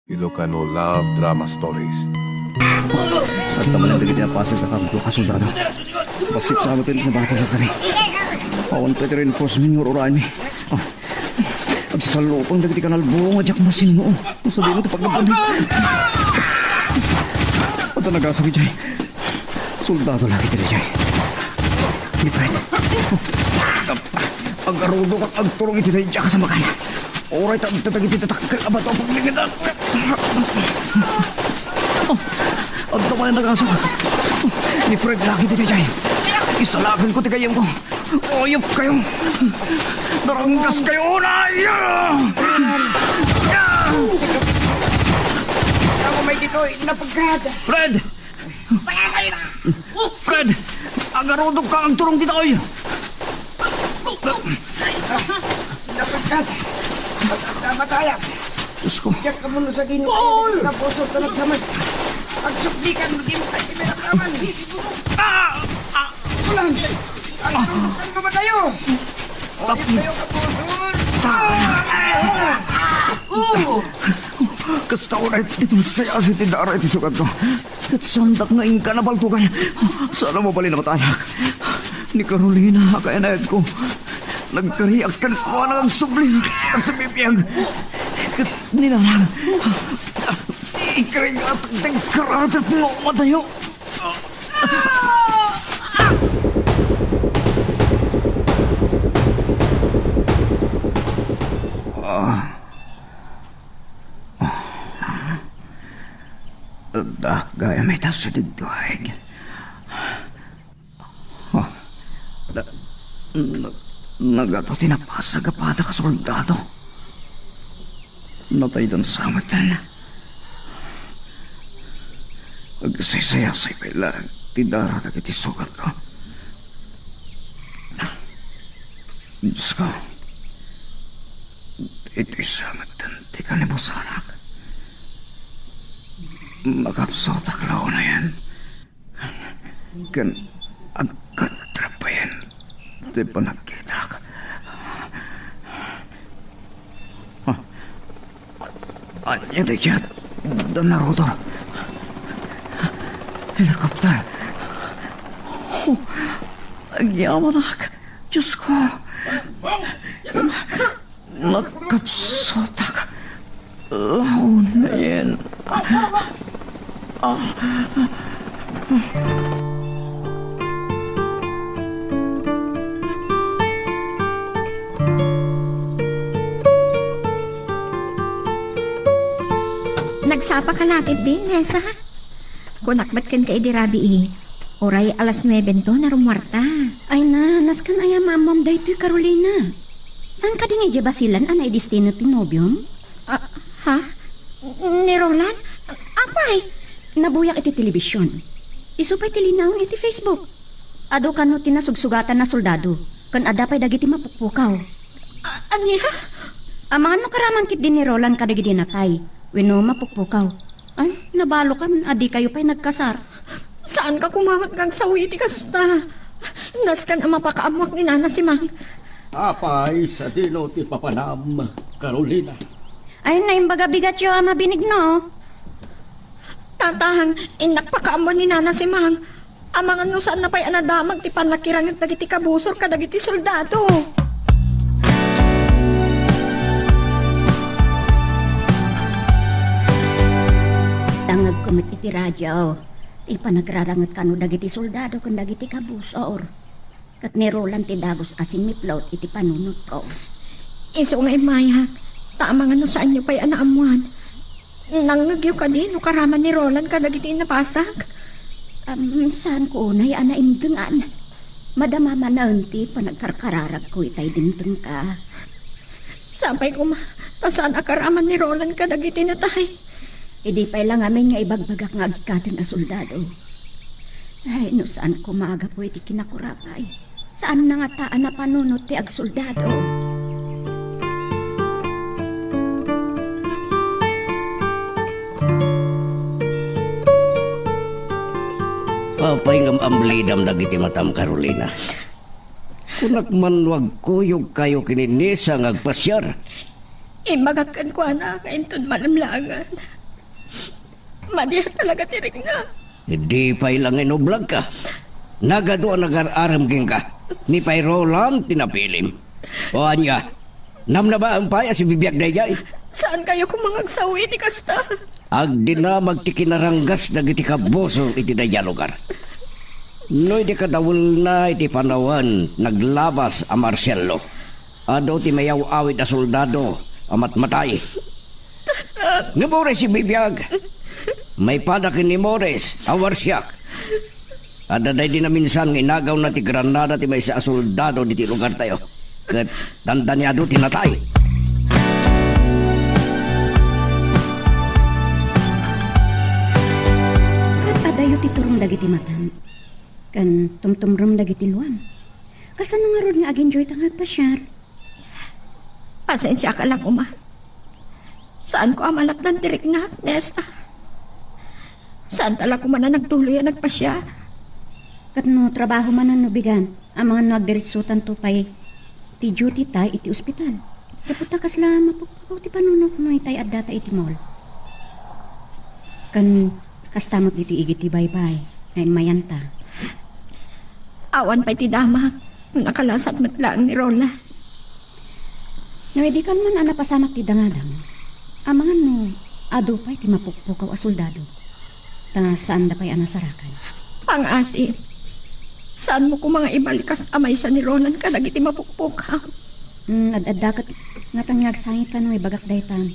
Ilocano Love Drama Stories. At naman ang dagiti na pasag na kampo kasoldado. Basit sa amatin na bata sa kami. Awan pwede rin po sa minyor uraan mi. At sa lupang dagiti kanal buong adyak masin mo. Sa din ito pagkapanig. At ang nagasabi dyan. Soldado lagi tila dyan. Di Fred. Ang karudo kang agturong iti na dyan ka sa makana. Oray tatagiti tatakal abato pag ligitan. Ang tama na nagaso. Ni Fred lagi dito dyan. Isalagan ko ti kayong ko. Oyop kayo. Naranggas kayo na. Ako may dito, napagkada. Fred! Fred! Agarudog ka ang turong dito oy. Napagkada. Matayag. Diyos ko. Diyak ka muna sa ginoo. Kapuso ka na sa man. Pagsukdikan mo, di mo kayo pinakaman. Ulan! Ang ka ba tayo? Oyop kayo, kapuso. Kasta ko na ito saya si Tidara iti sukat ko. Katsandak na ingka na baltukan. Sana mo bali na matayak. Ni Carolina, kaya na ko. Nagkariyak kan ko na ang subling sa bibiyag. Kat nilalang. Ikariyak at nagkaratat mo matayo. Gaya may taso digdoig. Nagato tinapasag apata ka soldado. Natay doon sa amatan. Agsaysayasay pala Tidara na kiti sugat ko. Diyos ko. Ito'y sa amatan. Di ka nibusanak. Makapsotak lao na yan. Kan agkatrapayan. Di pa nakita ka. Anya di dyan. Dan naruto. Helikopter. Agyaman ak. Diyos ko. Nakapsotak. Lao na yan. Nagsapa ka natin din, Nessa. Kunakbat kan kay Dirabi Oray alas 9 to na rumwarta. Ay na, naskan aya mamam da ito'y Carolina. Saan ka din nga basilan anay destino tinobyom? Ha? Ni Roland? Apay? Nabuyak iti telebisyon. Isupay tilinaw iti Facebook. Ado kano tinasugsugatan na soldado. Kan adapay dagiti mapukpukaw. Anya? Amangan no karamang kit din ni Roland kadagiti natay. Weno mapukpukaw. Ay, nabalo ka adi kayo pa'y nagkasar. Saan ka kumawat kang sawi iti kasta? Naskan ang mapakaamwak ni Nana si Mang. Apay sa dino ti papanam, Carolina. Ay, naimbaga bigat yo ama binig no. Tatahang, inakpakaamwan ni Nana si Mang. Amangan no saan na pa'y anadamag ti panakirangit dagiti kabusor kadagiti soldado. Tangag kumit iti radyo. Ipanagrarangat kano dagiti soldado kung dagiti kabusor. Kat ni Roland ti dagos asin miplaut iti panunot ko. Iso nga imaya, taamangan no saan nyo pa'y anaamuan. Nangagyo ka din, no karaman ni Roland kadagiti napasag. Saan ko unay anaimtungan? Madama mananti panagkarkararag ko itay dimteng ka. Sapay ko pasaan akaraman ni Roland kadagiti natay. Idi pa'y lang amin nga ibagbagak nga agikatan na soldado. Ay, no saan ko maaga po iti kinakurapay? Saan na nga taan na panunot ti ag soldado? Apay ngam amblidam dagiti matam, Carolina. Kunak man wag kuyog kayo kininisa ngagpasyar. Imagakan ko na kaintun malamlangan. Madiha talaga tirik nga. Hindi pa ilang inoblag ka. Nagado ang nag-aram ka. Ni Pay Roland tinapilim. O anya, nam na ba ang paya si bibiyag na iyay? Saan kayo kumangagsawi iti kasta? Agdi na magtikinaranggas na iti kaboso iti daya lugar. No iti kadawul na iti panawan naglabas a Marcelo. Ado ti mayaw awit a soldado amat matay. Ni Mores si bibiyag. May padakin ni Mores awar siyak. Ada day din na minsan inagaw na ti Granada ti may sa soldado di ti lugar tayo. Kat tanda niya do tinatay. Kat adayo ti turong dagiti matam. Kan tumtumrum dagiti luam. Kasano nga rod nga aginjoy tangag pasyar? Pasensya ka lang, Uma. Saan ko amalak ng tirik nga, Nesta? Saan tala ko man na nagtuloy ang nagpasya? Kat no trabaho man ang nubigan, ang mga nagdiritsutan to pay ti duty tay iti ospital. Dapat takas lang mapagpagaw ti panunok no itay at data iti mall. Kan kastamot iti igit ti baybay, na mayanta. Awan pa'y ti dama. Nakalasat matlaang ni Rola. No, edi kan man anapasamak ti dangadang. Amangan no, ado pa'y ti mapukpukaw a soldado. Ta saan da pa'y anasarakan. Pangasin. Saan mo ko mga ibalikas amay sa ni Roland ka dagiti mapukpukaw? Ad-addakat nga tangyag sangit ka no, ibagak daytan.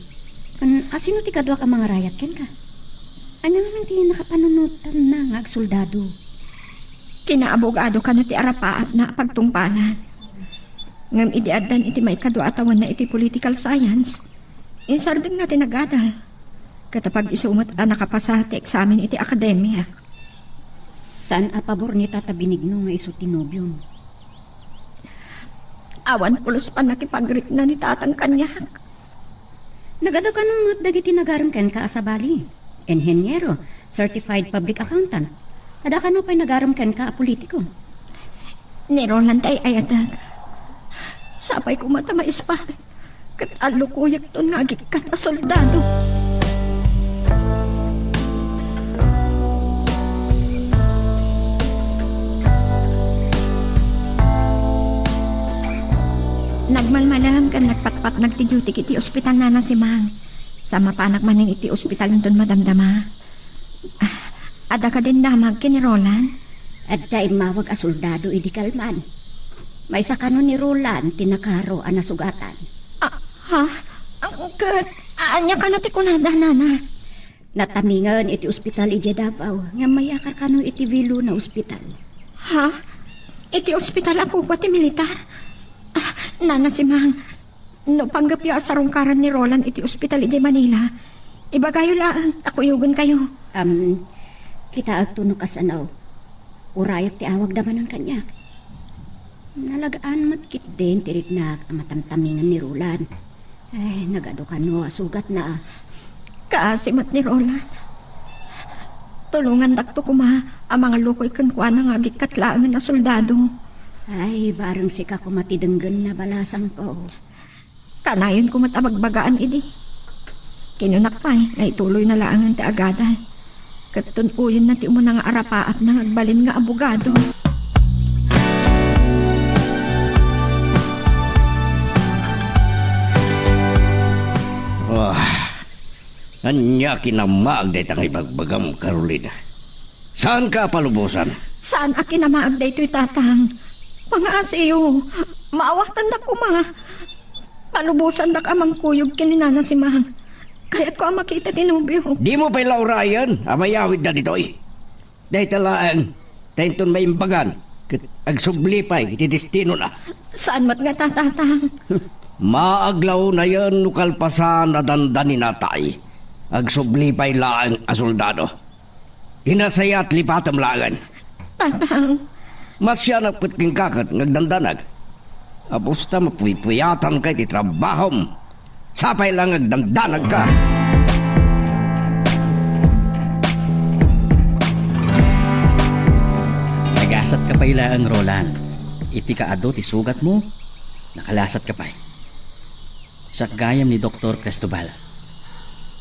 Kan asino ti kadwa ka mga rayat ken ka? Ano nga lang ti nakapanunutan na nga ag soldado? Kinaabogado ka no ti arapaat na pagtungpalan. Ngam idiadan iti may kadwa atawan na iti political science. Insarding natin nagadal. Katapag isumat ang nakapasa ti eksamen iti akademya. Saan a pabor ni Tata Binigno nga iso tinobyom? Awan pulos pa nakipagrit na ni tatang kanyak. Nagado ka nung dagiti nagaram ken ka asabali. Enhenyero, certified public accountant. Ada ka no pa'y nagaram ken ka a politiko. Ni Roland ay ayadag. Sapay ko mata maispa. Kat alukuyak ton nga agikat a soldado. Nagmalmalam kan nagpatpat nagti-duty iti ospital na si Mang. Sama pa anak maning iti ospital nton madamdama. Ada ka din damag kini Roland? At dain mawag a soldado idi kalman. May sakano ni Roland tinakaro a nasugatan. Ha? Ang kat, anya ka na ti kunada, nana. Natamingan iti ospital iti Davao nga mayakar kano iti Vilo na ospital. Ha? Iti ospital ako ba ti militar? Nana si Mang, no panggapya sa rungkaran ni Roland iti ospital iti Manila. Ibagayo lang, ako yugon kayo. Kita agtuno kasanaw. Urayat ti awag daman ang kanya. Nalagaan matkit din tirik na matamtamingan ni Roland. Ay, nagado ka no, sugat na. Kaasimat ni Roland. Tulungan dakto kuma ang mga lukoy kankwa ng agit katlaangan na soldado. Ay, barang sika ko matidenggan na balasang ko. Kanayon ko matabagbagaan idi. Kinunakpay, na ituloy na laangan ti agadan. Katunuyin na ti mo nga arapaat na nagbalin nga abogado. Anya kinamaag day tang ibagbagam, Carolina. Saan ka palubusan? Saan akin na maagday to'y tatang? Mga asiyo, maawatan na ko ma. Palubusan na amang kuyog kininana si Mang. Kaya't ko ang makita tinubyo. Di mo pa'y laurayan, amayawid na dito'y. Dahil talaan, tayo may imbagan. Agsubli pa'y, itidistino na. Saan mat nga tatatang? Maaglaw na yan, nukalpasan na dandanin na tayo. Agsubli pa'y laang asoldado. Hinasayat lipatam lagan. Tatang. Masya nagputking kakat ngagdandanag. Apusta mapuypuyatan kay ti trabahom. Sapay lang ngagdandanag ka. Nagasat ka pa ilaan, Roland. Iti kaado ti sugat mo, nakalasat ka pa. Sa gayam ni Dr. Cristobal.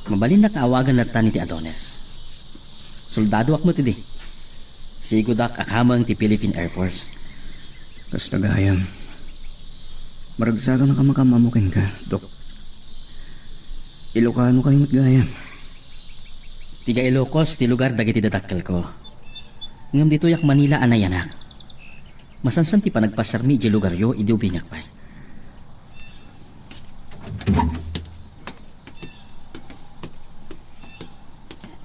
Mabalin na kaawagan na ni ti Adonis. Soldado ak mo tidi. Sigudak akamang ti Philippine Air Force. Kas tagayam. Maragsaga na ka makamamukin ka, Dok. Ilocano kayo matgayam. Tiga Ilocos ti lugar dagiti dadakkel ko. Ngam dito yak Manila anayanak. Masansan ti panagpasarmi di lugar yo idi ubinyak pay.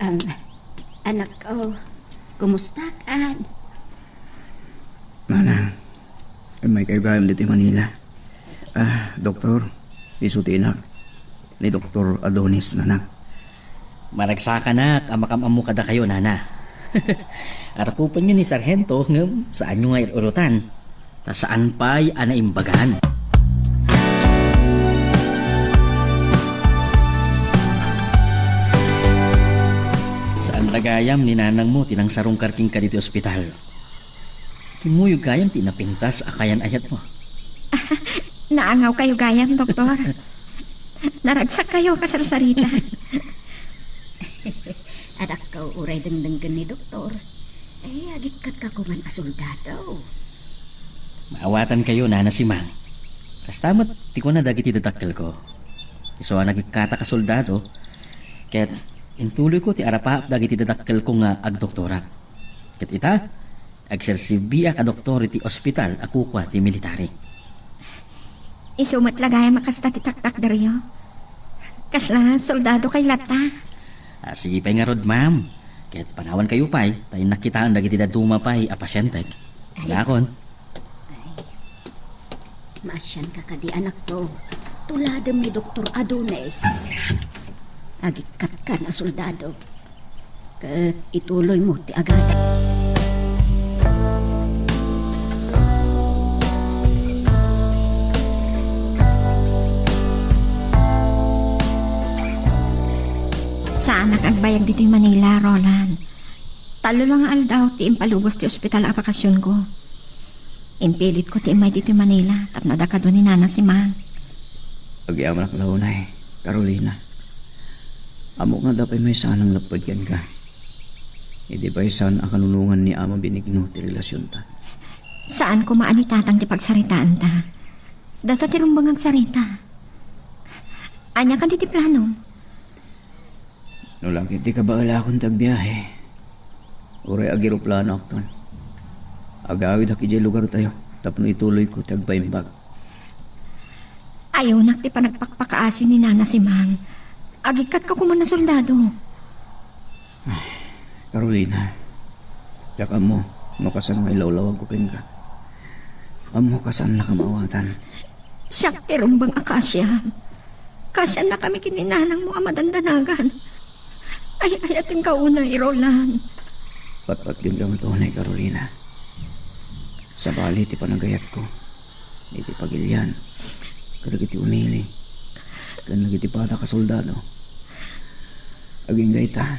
Ang anak ko, kumusta ka? Manang, may kagayam dito sa Manila. Doktor, isutinak. Ni Dr. Adonis nanak. Maragsaka na amakamamu kada kayo nana. Arapupan nyo ni Sargento ngam saan nyo nga irurutan. Ta saan pa'y anaimbagan. Saan lagayam ni nanang mo tinang sarong karking ka dito ospital. Timuyog gayam tinapintas akayan ayat mo. Naangaw kayo gayam, doktor. Naragsak kayo kasarsarita. Anak ko, uray dengdenggan ni doktor. Agit kat ka kuman a soldado. Maawatan kayo nana si Mang. Kastamat ti ko na dagiti dadakkel ko. Iso nagkata ka soldado. Ket intuloy ko ti arapa dagiti dadakkel ko nga agdoktora. Ket ita agsersibiya ka doktor ti ospital ako kwa ti military. Isumat lagay makasta ti taktak daryo. Kasla, soldado kay lata. Sige pa'y nga rod ma'am. Ket panawan kayo pa'y tayo nakitaan dagiti daduma pa'y a pasyente. Lakon. Maasyan ka kadi anak ko. Tuladem ni Dr. Adonis. Agit kat ka na soldado. Ket ituloy mo ti agad. Saan nakagbayag dito yung Manila, Roland? Talo lang ang aldaw, ti impalubos ti ospital ang bakasyon ko. Impilit ko ti imay dito yung Manila, tap nadakado ni Nana si Mang. Agyaman ak launay, Carolina. Amo nga dapat may sanang lapagyan ka. Hindi ba isan ang kanunungan ni Ama Benigno ti relasyon ta? Saan ko maanitatang ti pagsaritaan ta? Data ti rumbang agsarita. Anya ka di ti plano? No lang hindi ka ba ala akong tagbiyahe? Uray agiroplano akton. Agawid aki jay lugar tayo. Tapno ituloy ko tagbaimbag. Ayaw nak ti panagpakpakaasin ni Nana si Mang. Agikat ka kuman na soldado. Carolina, yakan mo, makasan nga ilawlawag ko ka. Amo kasan na kamawatan. Siyak ti rumbang akasya. Kasya na kami kininanang mo amadandanagan. Ay, ating kauna, Roland. Patpat din kang tunay, Carolina. Sa bali, ti panagayat ko. Iti pagilyan. Kadagiti unili. Kanagiti pata ka soldado. Aging gayta.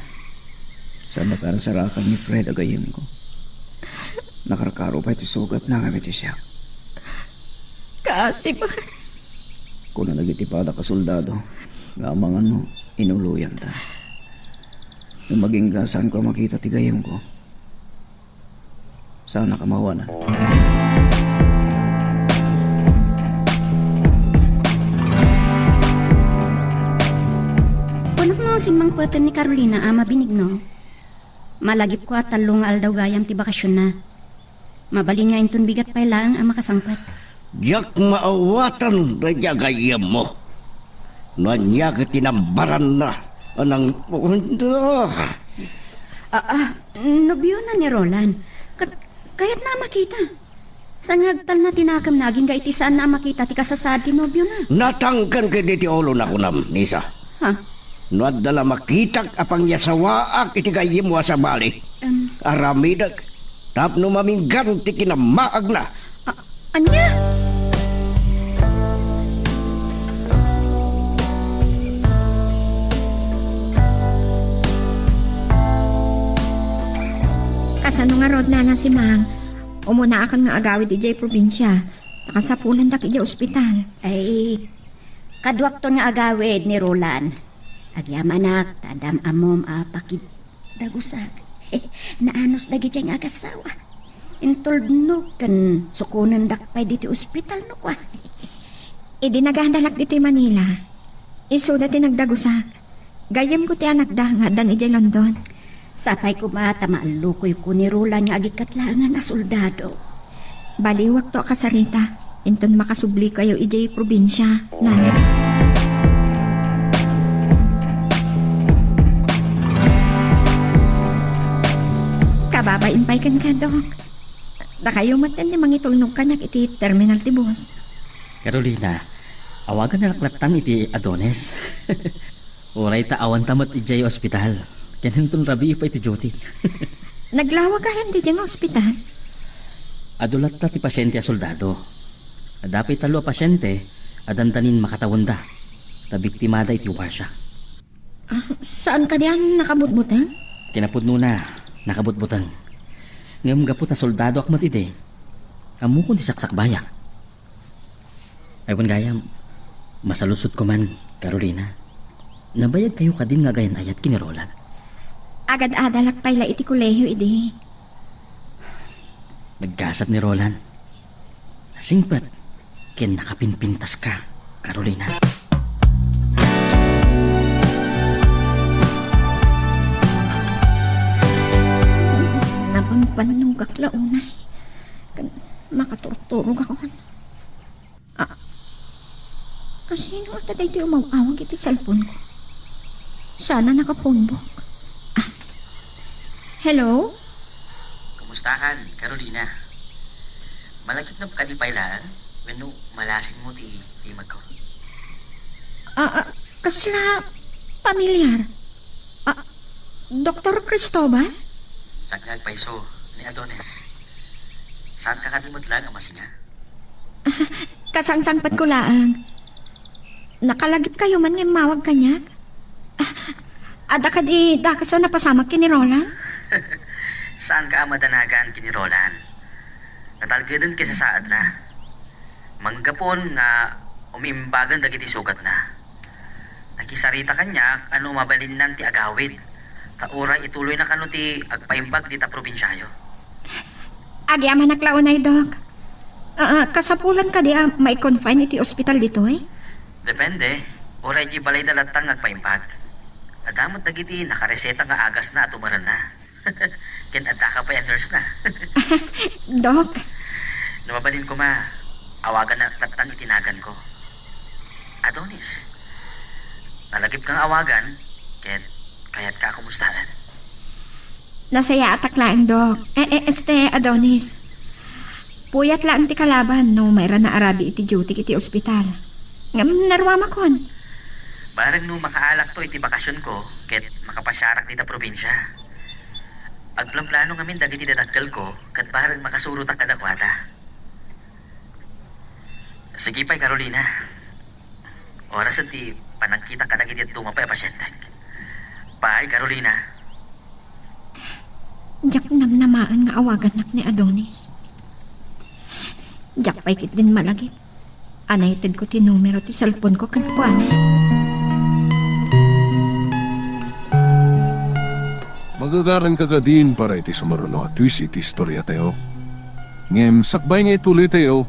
Sa matarasarakan ni Fred agayim ko. Nakarakaro pa iti sugat na kami ti siya. Kasi ba? Kung nagiti pata ka soldado, nga mga ano, inuluyan ta. Nung maging gasan ko makita ti gayim ko. Sana kamawa na. Punak no simang patan ni Carolina Ama Benigno. Malagip ko at talong aldaw gayam ti bakasyon na. Mabalin nga inton bigat pa lang ang makasangpat. Yak maawatan na gayam mo. Nanya tinambaran na. Anang Nobyo na ni Roland. Kaya't na makita. Sa ngagtal na tinakam naging gaiti saan na makita ti kasasad ti nobyo na. natangkan kay diti ulo na kunam, Nisa. Ha? Nuadala makitak apang yasawaak iti gayim wa sa bali. Aramidag. Tapno maminggan ti kinamaag na. Anya? Kasano nga rod na si Mang. Umuna akan nga agawid ijay probinsya. Nakasapulan dak ijay ospital. Ay, kadwak to nga agawid ni Roland. Agyamanak, tadam amom apakid dagusag. Naanos dagi dyan nga kasawa. Intuld no kan sukunan dakpay dito ospital no kwa. Idi naghandalak dito Manila. Isu dati nagdagusak. Gayam ko ti anak da nga dan ijay London. Sapay ko mata maalukoy ko ni Roland nga agit katlangan na soldado. Baliwag to kasarita. Inton makasubli kayo ijay probinsya. Nana. Kababain pay kan ka, Dok. Na kayo matan ni mangitulnog ka iti terminal ti bus. Carolina, awagan na laklatan iti Adonis. Uray ta awan tamat ijay ospital. Kenentun rabi pa iti duty. Naglawag ka hindi dyan ospital. Adulat ta ti pasyente a soldado. Adapay talo a pasyente, adantanin makatawanda. Tabiktimada iti wasya. Saan ka diyan nakabutbutan? Kinapudno na, nakabutbutang. Ngayong gapot na soldado akmat iti. Amo ko ti saksakbayak. Aywan gayam, masalusot ko man, Carolina. Nabayag kayo ka din nga gayan ayat kinirolan. Agad-adalak payla iti kolehiyo idi. Nagkasat ni Roland. Singpat, ken nakapinpintas ka, Carolina. Napampanong gaklaunay. Makaturturog ako. Sino at taday di umawawag iti cellphone ko? Sana nakapunbok. Hello? Kumustahan, Carolina? Malakit na ka di pailaan? Weno, malasin mo ti mag ko. Kasla pamilyar. Dr. Cristobal? Sagyag paiso ni Adonis. Saan ka kadimot lang ang masinga? Kasangsangpat ko laang. Nakalagip kayo man ng mawag kanya? Ada ka di dakas na napasamag kini Roland? Saan ka madanagan kini Roland? Natalgidin kisa saad na. Manggapon nga umimbagan dagiti sugat na. Nakisarita kanya ano mabalin nan ti agawid. Taura ituloy na kano ti agpaimbag dita probinsyayo. Agyaman naklaon na Dok. Kasapulan ka di may confine iti ospital dito eh? Depende. Oray di balay dalatang agpaimbag. Adamot dagiti nakareseta nga agas na at umaran na. Ken adda ka pa yung nurse na. Dok, Namabalin ko ma, awagan na latan itinagan ko. Adonis, nalagip kang awagan, kaya't ka kumustahan. nasaya atak lang Dok. Adonis. Puyat lang ti kalaban no mayra na arabi iti duty iti ospital. Ngam narwama kon. Barang no makaalak to iti bakasyon ko, ket makapasyarak dita probinsya. Agplan-plano ngamin dagiti dadakkel ko, kat barang makasurot ang kadakwata. Sige pa'y Carolina. Oras at ti panagkita ka dagiti at tumapay pasyente. Bye Carolina. Jak namnamaan nga awagan nak ni Adonis. Jak pa'y kit din malagip. Anayted ko ti numero ti cellphone ko kan kuana. Magagaran ka din para iti sumaruno at twist iti istorya tayo. Ngem sakbay nga ituloy tayo,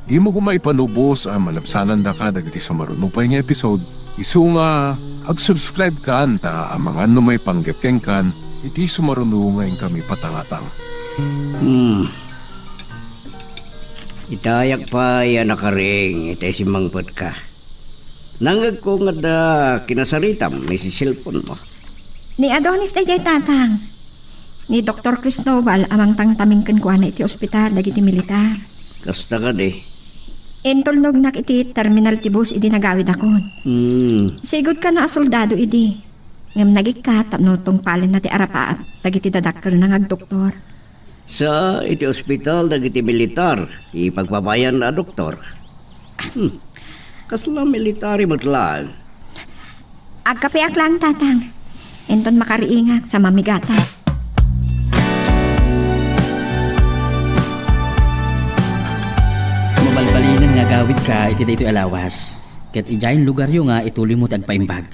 di mo kumaipanubos ang malapsanan da ka dagiti sumaruno pa nga episode. Isu nga, ag-subscribe ka anta ang mga ano may panggepkeng kan, iti sumaruno ngayon kami patangatang. Itayak pa yan nakaring, itay si mangpot ka. Nangag ko nga da kinasaritam, may si cellphone mo. Ni Adonis dayjay tatang. Ni Dr. Cristobal amang tangtamingken kuana iti ospital dagiti militar. Kasta ka di. Entulnog nak iti terminal ti bus idi nagawid akon. Sigod ka na soldado idi. Ngam nagikat tapno tungpalin na ti arapaat dagiti dadakkel na ngagdoktor. Sa iti ospital dagiti militar, ipagpabayan na doktor. Kasla military matlaan. Agkapiak lang tatang. Enton makariingat sa mamigata. Mabalbalinan nga gawid ka iti daytoy alawas. Ket ijayin lugar yo nga ituloy mo ti agpaimbag.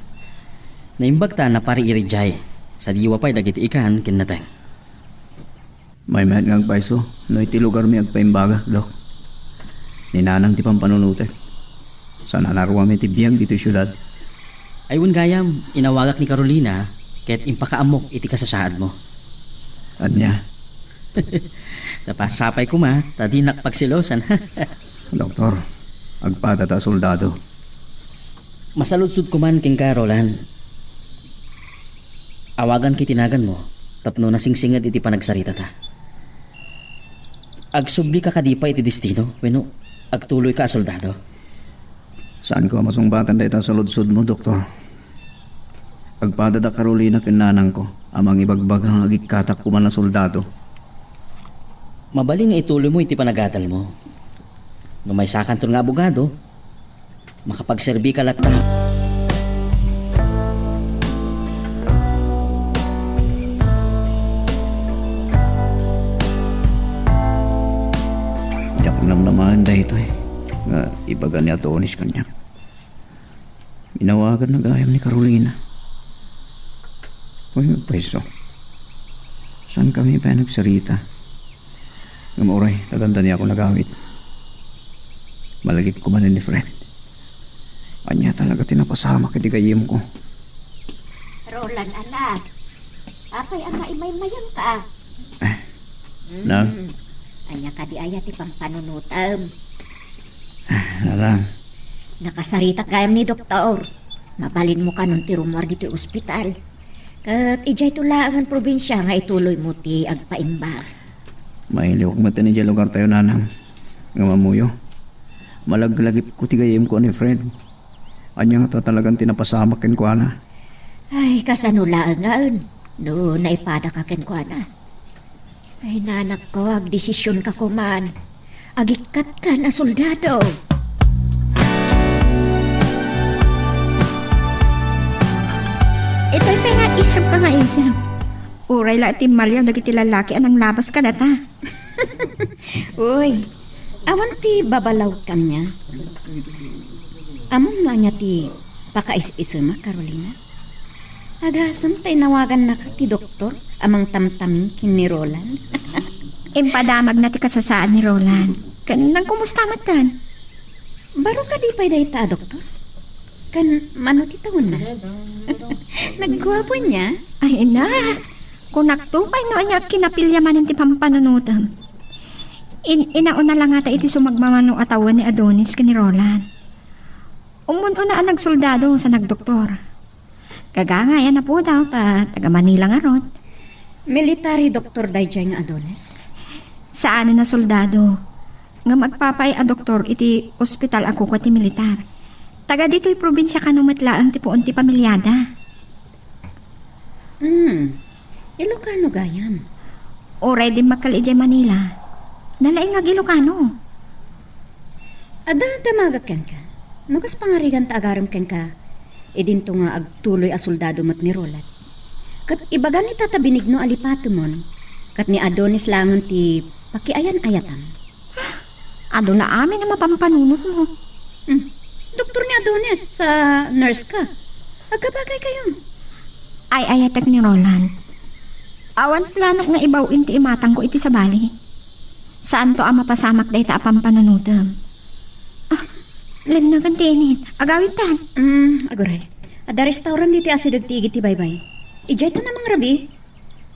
Naimbag ta na pari irijay. Sa diwa pa'y dagiti ikan kinateng. May mahal nga agpaiso, no iti lugar mi agpaimbaga, Dok. Ninanang ti pampanunutek. Sana naruwa mi ti biyag dito syudad. Ayun gayam, inawagak ni Carolina, ket impakaamok iti kasasaad mo. Anya, Tapasapay ko ma, tadi nakpagsilosan. Doktor, agpadata soldado. Masaludsud ko man king Roland. Awagan kay tinagan mo, tapno na singsingad iti panagsarita ta. Agsubli ka kadipa iti destino, wenno agtuloy ka soldado. Saan ko masumbatan dahil sa ludsud mo, Doktor? Agpadada Carolina kinanang ko, amang ibagbagang agikatak kuman na soldado. Mabaling nga ituloy mo iti panagadal mo. No may sakanton nga abogado, makapagserbi ka latta. Diyak lang naman dahil ito nga ibaga ni Adonis kanya. Minawagan na gayam ni Carolina. Uy, pwesto. Saan kami pa nagsarita? Ngamoray, taganda niya ako nagawit. Malagip ko man ni friend. Anya talaga tinapasama kiti gayim ko. Roland, anak. Apay ang maimay-mayang ka. Nang, Anya ka di ayat ipang panunutam. narang. Nakasarita kayam ni doktor. Mabalin mo ka nun ti rumor dito ospital. Kat ijay tulaan ang probinsya nga ituloy mo ti agpaimbar. Mahiliwag mata ni lugar tayo nanang. Nga mamuyo. Malaglagip ko ti gayim ko ni friend. Anya nga talagang tinapasamakin ko ana. Ay, kasanulaan nga un. No, naipada ka ken ko ana. Ay, nanak ko, agdesisyon ka kuman. Agikat ka na soldado. Ito'y isip ka nga isip. Uray la iti malyaw dagiti lalaki anang labas ka na ta. Uy, awan ti babalaw kam niya. Amon nga niya ti pakais-isama, Carolina. Agasam tay nawagan na ka ti doktor, amang tamtamin kin ni Roland. Impadamag na ti kasasaan ni Roland. Kanang kumusta matan? Baro ka di pa'y dayta, doktor? Kan mano ti taon na? Naggwapo niya? Ay na, kunakto pa'y no anya kinapilyaman ti pampanunutam. Inauna lang ata iti sumagmamanong atawan ni Adonis ka ni Roland. Umun-una ang nagsoldado sa nagdoktor. Kagangaya na po daw taga Manila nga ron. Military doktor dayjay nga Adonis. Saan na soldado? Nga magpapay a doktor iti ospital ako ko ti militar. Taga dito'y probinsya kanumatlaang ti puon ti pamilyada. Ilocano gayam. O ready makal ijay Manila. Nalaing nga Ilocano. Ada damagat ken ka. Nagas pangarigan ta agaram ken ka. Idinto nga agtuloy a soldado mat ni Roland. Kat ibaga ni tatabinig no alipatumon. Kat ni Adonis langon ti pakiayan-ayatan. Ado na amin na mapampanunot mo. Doktor ni Adonis sa nurse ka. Agkabagay kayo. Ay ayatek ni Roland. Awan planok nga ibawin ti imatang ko iti sa bali. Saan to ang mapasamak day ta apang panunutam? Len na gantinit. Agawin tan. Aguray. Ada restaurant dito asidag ti igi ti baybay. Ijay ta namang rabi.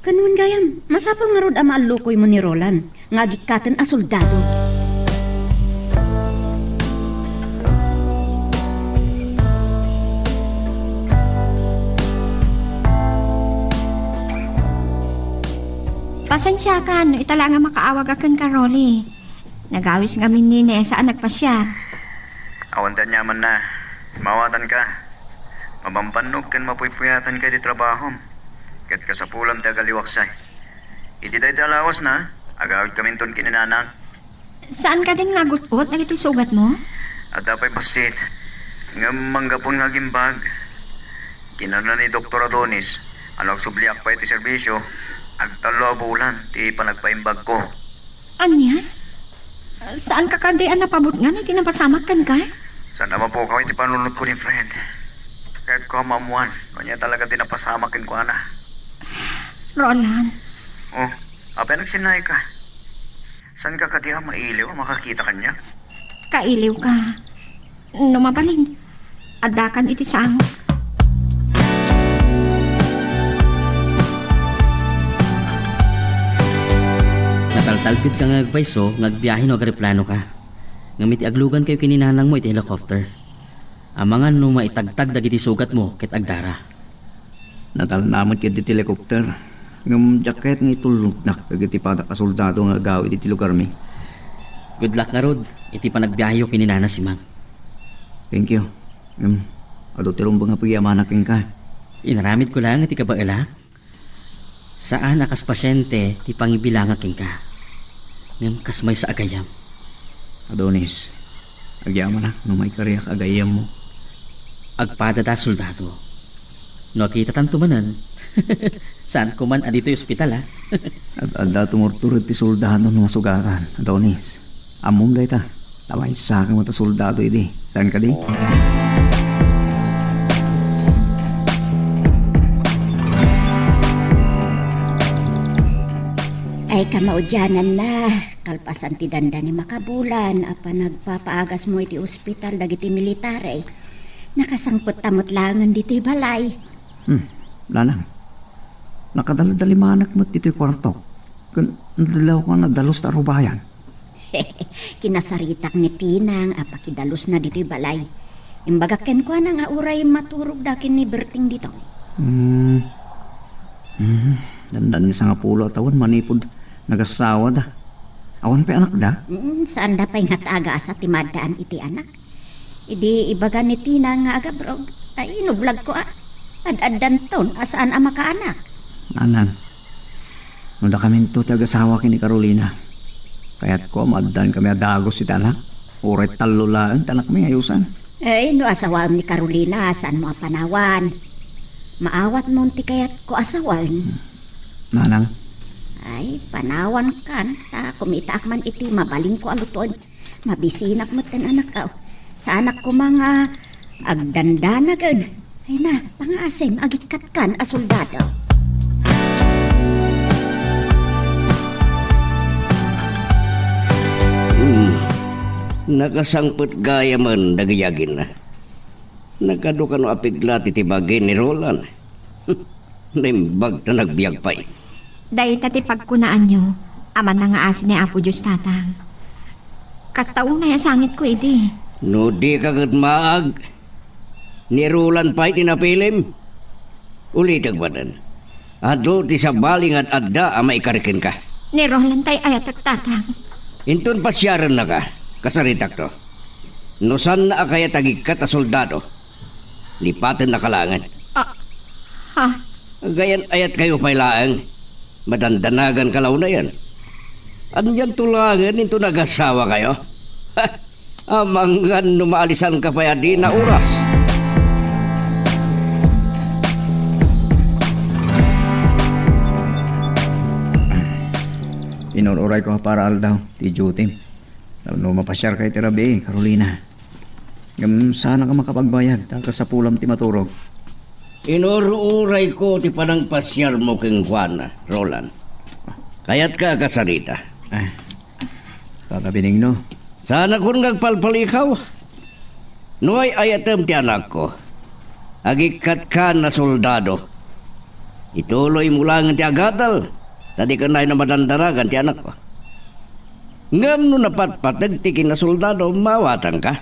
Kanun gayam, masapol nga rod ama alukoy mo ni Roland. Nga gikatan a soldado. Pasensya ka, no itala nga makaawag akan Karoli. Nagawis nga min ni Nessa ang nagpasya. Awantan nyaman na. Mawatan ka. Mabampannog kan mapuypuyatan ka di trabaho. Kat kasapulam ti agaliwaksay. Iti day talawas na. Agawid kami ton kininanang. Saan ka din nga gutpot? Nagiti sugat mo? At dapay pasit. Nga manggapon nga gimbag. Kinana ni Dr. Adonis. Ano agsubliak pa iti serbisyo. Agtalo bulan ti panagpaimbag ko. Anya? Saan ka kandian napabot nga? Tinapasamak kan ka? Saan naman po kami ti panunod ko ni friend. Kahit ko mamuan. Kanya talaga tinapasamakin ko ana. Roland, Oh, Apa nagsinay ka? San ka katiya mailiw makakita kanya? Kailiw ka. Numabalin. Adakan iti sang. Nataltalpit ka nga agpaiso, ngagbiyahin o agreplano ka. Ngamit aglugan kayo kininanang mo iti helicopter. Amangan no maitagtag dagiti sugat mo kit agdara. Natalnamot kiti helicopter. Ngam jacket ng itulog na kagiti pada kasoldado nga gawid iti lugar mi. Good luck nga rod, iti panagbiyahe o kininana si Mang. Thank you. Ado tirong ba nga pagyamanak ka? Inaramid ko lang iti kabaila. Saan akas pasyente ti pangibilangaking ka. Ngam kasmay sa agayam. Adonis, agyaman na no may kariyak agayam mo. Agpadada soldado. No kita tantumanan. Saan ko man adito yung ospital ha? At ada tumurturot ti soldado ng masugaran. Adonis, among day ta. Taway sa akin mata soldado iti. Saan ka di? Ay kamaudyanan na. Kalpasan ti danda ni makabulan. Apa nagpapaagas mo iti ospital dagiti militare. Nakasangpot tamot langan dito'y balay. Lanang. Nakadala-dalimanak mo dito'y kwarto. Kun nadalaw ka na dalos ta rubayan. Kinasaritak ni Tinang apakidalos na dito'y balay. Imbaga ken ko na nga uray maturog dakin ni Berting dito. Dandan nga sa nga pulo tawon manipod. Nagasawa da. Awan pa anak da? Saan da pa'y nga taaga sa timadaan iti anak? Idi ibaga ni Tinang nga agabrog. Ay inublag ko Ad-addan ton asaan ang makaanak. Nanan. Nunda kami ito tagasawa kini Carolina. Kaya't ko maaddan kami adagos si tanak. Uray talulaan tanak may ayusan. Ay no asawam ni Carolina saan mo panawan. Maawat mo ti kayat ko asawan. Nanang. Ay panawan kan. Ta kumitaak man iti mabaling ko aluton. Mabisinak mo ten anak ka. Sa anak ko mga agdandanagan. Ay na, pangasim, agitkat kan a soldado. Nakasangpot gaya man dagayagin na. Nagkadukan o apiglat iti bagay ni Roland. Naimbag na nagbiag pa'y. Dahil tati pagkunaan nyo, aman na nga asin ni Apo Diyos tatang. Kastaong na sangit ko iti. No di kagad maag. Ni Roland pa'y tinapilim. Ulitag ba dan? Ado ti sa baling at adda amay karikin ka. Ni Roland tay ayat at tatang. Intun pasyaran na ka. Kasaritak to. No san na kaya tagikat a soldado. Lipatan na kalangan. Ha? Gayan ayat kayo pailaang. Madandanagan kalaw na yan. Anyan tulangan into nagasawa kayo. Amanggan numaalisan ka pa di na oras. Inururay ko para aldaw, ti Jutim. No mapasyar kay tirabi, Carolina. Gam sana ka makapagbayad, taka sa pulam ti maturog. Inururay ko ti panang pasyar mo keng Juana, Roland. Kayat ka kasarita. Tatabining no. Sana kung nagpalpalikaw. Noy ayatem ti anak ko. Agikat ka na soldado. Ituloy mo lang ti agadal. Tadi ka na madandaragan ti anak ko. Ngam no napatpatag ti na soldado, mawatan ka.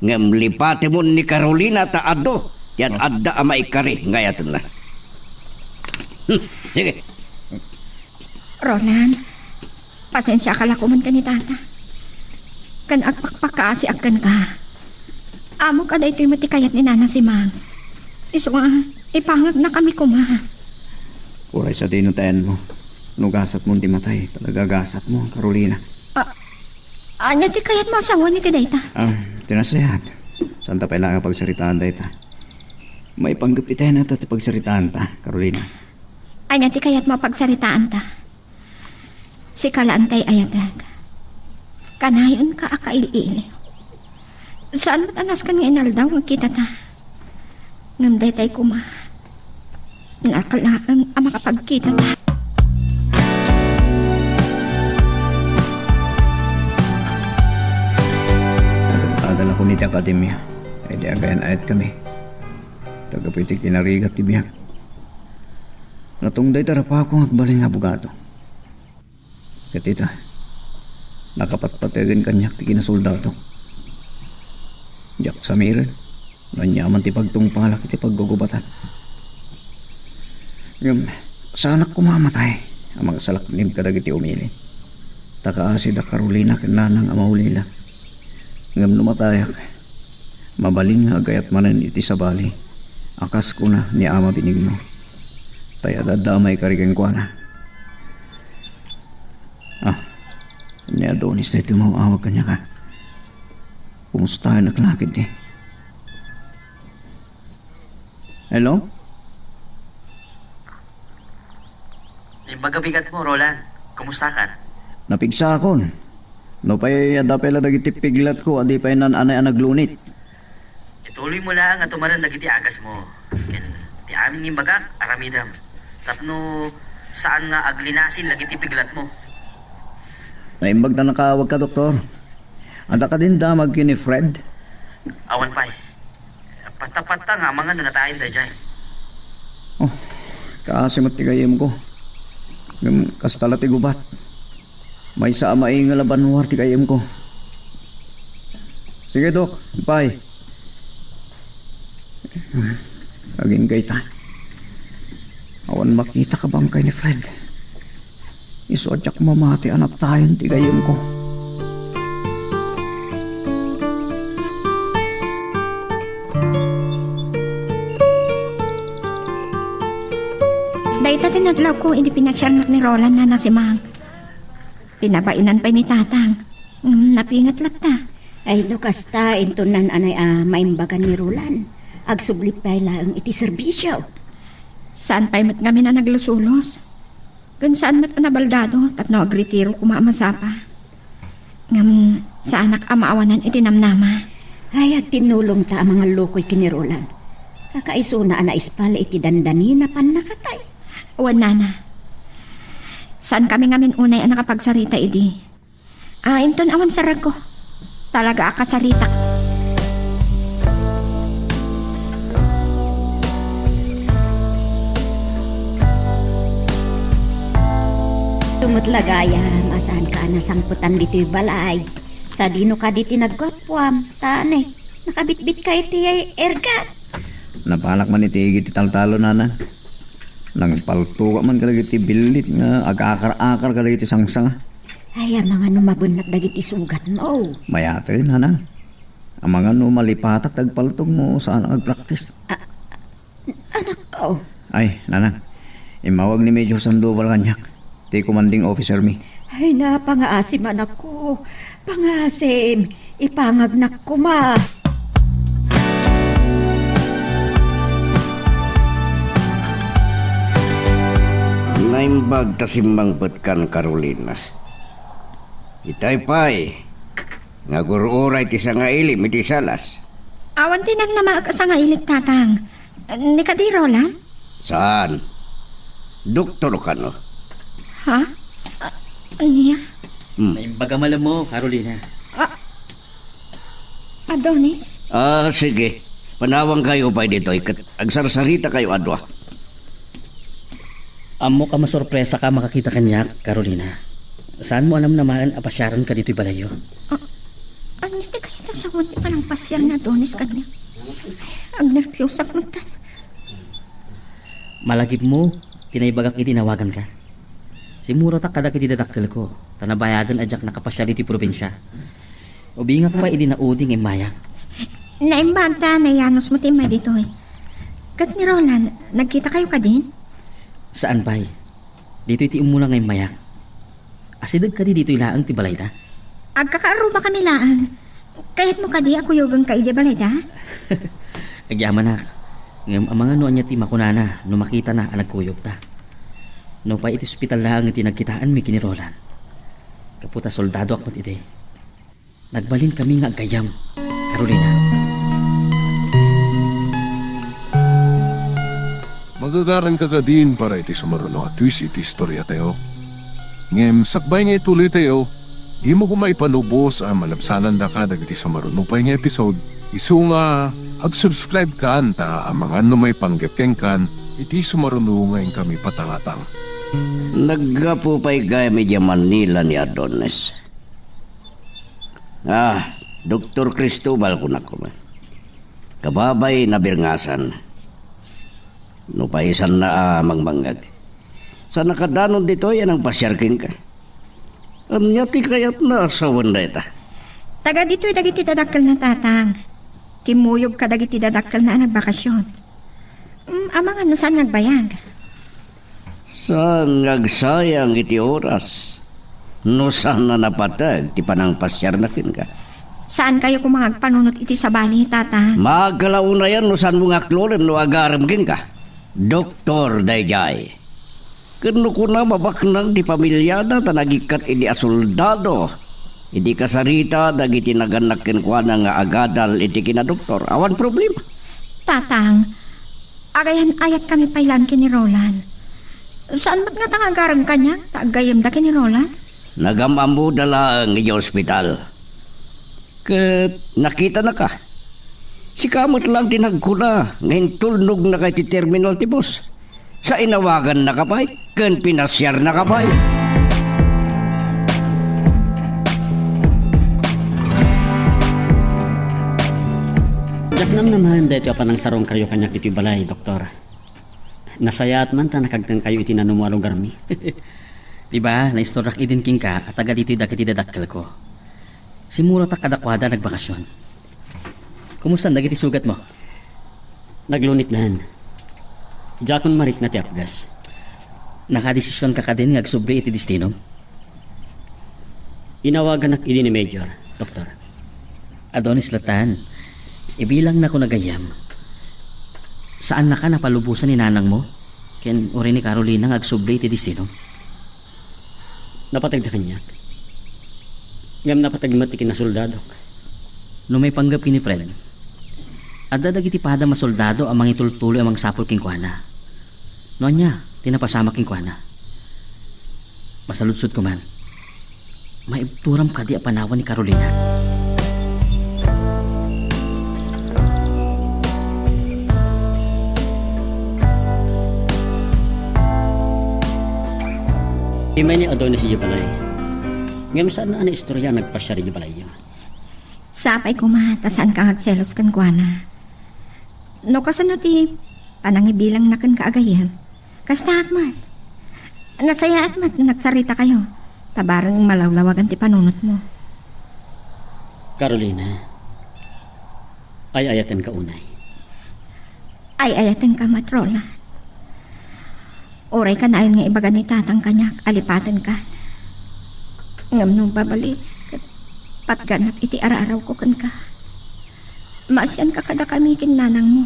Ngam lipati mo ni Carolina ta ado. Yan adda ama ikari ngayatan na. Sige. Roland, pasensya ka lakuman ka ni tata. Kan agpakpakaasi akan ka. Amo ka da ito'y matikayat ni Nana si Mang. Iso nga, ipangag na kami kuma. Uray sa tinutayan mo. Nugasat mo ti matay, talagagasat mo, Carolina. Anya ti kayat mo asawa ni Tidayta? Tinasayat. Saan ta pailangan pagsaritaan dayta? May panggapitayan na ta ti pagsaritaan ta, Carolina. Anya ti kayat mo pagsaritaan ta. Si Kalaantay ayadag. Kanayon ka akail-il. Saan matanas ka nga inaldaw ang kita ta? Nganday tay kuma. Nakalaang ang makapagkita ta. iti akademya. Ay di agayan ayat kami. Tagapitik tinarigat ti biyak. Natungday tara pa akong agbaling abogado. Katita, nakapatpatagin kanyak ti kinasoldado. Diyak sa miran, nanyaman ti pagtungpalak iti paggugubatan. Yung sa anak ko mamatay, ang mga salaklim kadag iti umili. Takaasi da Carolina kananang amaulila. Ngam numatayak, mabaling nga agayat manan iti sa bali. Akas ko na ni ama binigno. Taya dadamay karigan ko na. Ni Adonis na ito mauawag kanya ka. Kumusta na naklakid eh? Hello? Ibagabigat mo, Roland. Kumusta ka? Napigsa akon. No pa'y adapela dagiti piglat ko, adi pa'y nananay ang naglunit. Ituloy mo lang at tumaran dagiti agas mo. Ken ti amin ng bagak, aramidam. Tapno saan nga aglinasin dagiti piglat mo. Naimbag na nakawag ka, doktor. Anda ka din damag kini Fred. Awan pa'y. Pata-pata nga mga nanatayin da dyan. Oh, kasi matigayim ko. Ngam kastala ti gubat. May sa amay nga labanwar ti kayim ko. Sige, Dok. Bye. Aging kay ta. Awan makita ka bang kay ni Fred? Isodyak mamati anak tayon ti kayim ko. Dahita tinadlaw ko, hindi pinasyal ni Roland na si Mang. Pinabainan pa ni Tatang. Napingat lang ta. Ay, no kasta, intunan anay maimbagan ni Roland. Agsublip pa lang iti serbisyo. Saan pa'y mat kami na naglusulos? Gan saan mat nabaldado, tapno agritiro kumamasapa. Ngam, sa anak amaawanan iti namnama. Ay, tinulong ta ang mga lokoy kini Roland. Kakaiso na ispala iti dandani na panakatay. Uwan, Nana. Saan kami ngamin unay ang nakapagsarita, idi? Inton awan sarag ko. Talaga akasarita. Tumutlagayan, asan ka nasangputan dito'y balay. Sa dino ka diti nagkotpuam, tane. Nakabitbit ka iti ergat. Napalak man iti iti taltalo, Nana. Nang paltuwa man kalagiti bilit nga ag-akar-akar kalagiti sangsanga. Ay, ang mga numabunat dagiti sugat mo. Mayate, Nana. Ang mga malipatak tagpaltog mo saan ang agpraktis. Anak ko. Ay, Nana. Imawag ni Medyo Sandoval kanyak. Ti commanding officer mi. Ay, napangaasim anak ko. Pangasim. Ipangagnak ko ma. Naimbag tasimbang petkan Carolina. Itay pay. Ngagururay ti sa nga ilim iti salas. Awan tinag na maag sa nga ilit, Tatang. Ni ka di, Roland? Saan? Doktor ka no? Ha? Niya? Naimbaga malam mo, Carolina. Adonis? Sige. Panawang kayo pa dito. Agsarsarita kayo adwa. Amo ka masorpresa ka makakita kanya, Carolina. Saan mo alam naman apasyaran ka dito'y balayo? Ano di kayo kasawad di pa ng pasyal na Adonis kanya? Ang nervyosak mo tan. Malagip mo, tinaybagak itinawagan ka. Simuro ta kada kiti dadakkel ko. Tanabayagan ajak nakapasyal iti probinsya. Ubingak pa idi na uding imaya. Naimbag ta na Yanos mo timay dito eh. Kat ni Roland, nagkita kayo ka din? Saan bay? Dito iti umuna ngay mayak. Asidag ka di dito ilaang ti balay da? Agkakaruba kami laan. Kahit mo ka di ako yogang ka iti balay da? Agyaman na. Ngam ang mga noon niya ti makunana, no makita na ang nagkuyog ta. No pa iti hospital lang iti nagkitaan mi kini Roland. Kaputa soldado akot iti. Nagbalin kami nga agayam, Carolina. Magagaran ka ka din para iti sumaruno at twist iti istorya tayo. Ngem sakbay nga ituloy tayo, Imo ko maipanubos ang malabsanan da ka dagiti sumarunupay nga episode. Isu nga ag-subscribe ka ta ang mga numay panggapkeng kan iti sumarunungay kami patangatang. Nagapupay kay medya Manila ni Adonis. Dr. Cristobal ko na kuman. Kababay na birngasan. Nupaisan na mangmangag. Sa nakadanon dito yan ang pasyarking ka. Anyati kayat na asawan na ita. Taga dito'y dagiti dadakkel na tatang. Timuyog ka dagiti dadakkel na nagbakasyon. Amang ano saan nagbayag? Saan ngagsayang iti oras? No saan na napatag ti panang pasyar na kin ka. Saan kayo kumangagpanunot iti sa bali, tatang? Magkalauna yan no saan mo nga klorin no agaram kin ka. Doktor Dayjay. Kano ko na mabaknang ti pamilyada ta nagikat iti asoldado. Iti kasarita dagiti naganakin ko na nga agadal iti kinadoktor. Awan problema. Tatang, agayan ayat kami pailan kini Roland. Saan ba't nga tangagarang kanya? Taagayam da kini Roland? Nagamambo dala ang iti ospital. Kat nakita na ka. Si kamot lang tinagkula. Ngayon tulnog na kay ti terminal ti boss. Sa inawagan na kapay. Kan pinasyar na kapay. Jaknam naman dito pa nang sarong kayo kanyak iti balay, doktor. Nasayat man ta nakagtang kayo iti nanumo lugar mi. Diba, naistoryak idin king ka at taga dito'y dagiti dadakkel ko. Simuro ta kadakwada nagbakasyon. Kumusta dagiti sugat mo? Naglunit nahan. Jakon marik na ti apgas. Nakadesisyon ka din nga agsubli iti destino? Inawagan ak idi ni Major, doktor. Adonis Latan, ibilang na ko nagayam. Saan na ka napalubusan ni nanang mo? Ken uri ni Carolina nga agsubli iti destino? Napatag na kanyak. Ngam napatag matikin na soldado. No may panggap kini Fred, adda dagiti pada masoldado amang itultuloy amang sapol king kuana. No nya, tinapasama king kuana. Masaludsod ko man. Maibturam ka di a panawan ni Carolina. Imay ni Adonis si balay. Ngam saan na istorya nagpasyari di balay yun. Sapay ko ta saan ka agselos kan kuana. No kasano ti panangibilang na kan kaagayam. Kasta akmat. Nasaya akmat na nagsarita kayo. Tabarang malawlawagan ti panunot mo. Carolina, ay ayaten ka unay. Ay ayaten ka matrola. Oray ka na ayon nga ibaga ni tatang kanyak, alipatan ka. Ngam nung babalik, patganat iti araaraw ko kan ka. Maasyan ka kada kami kinanang mo,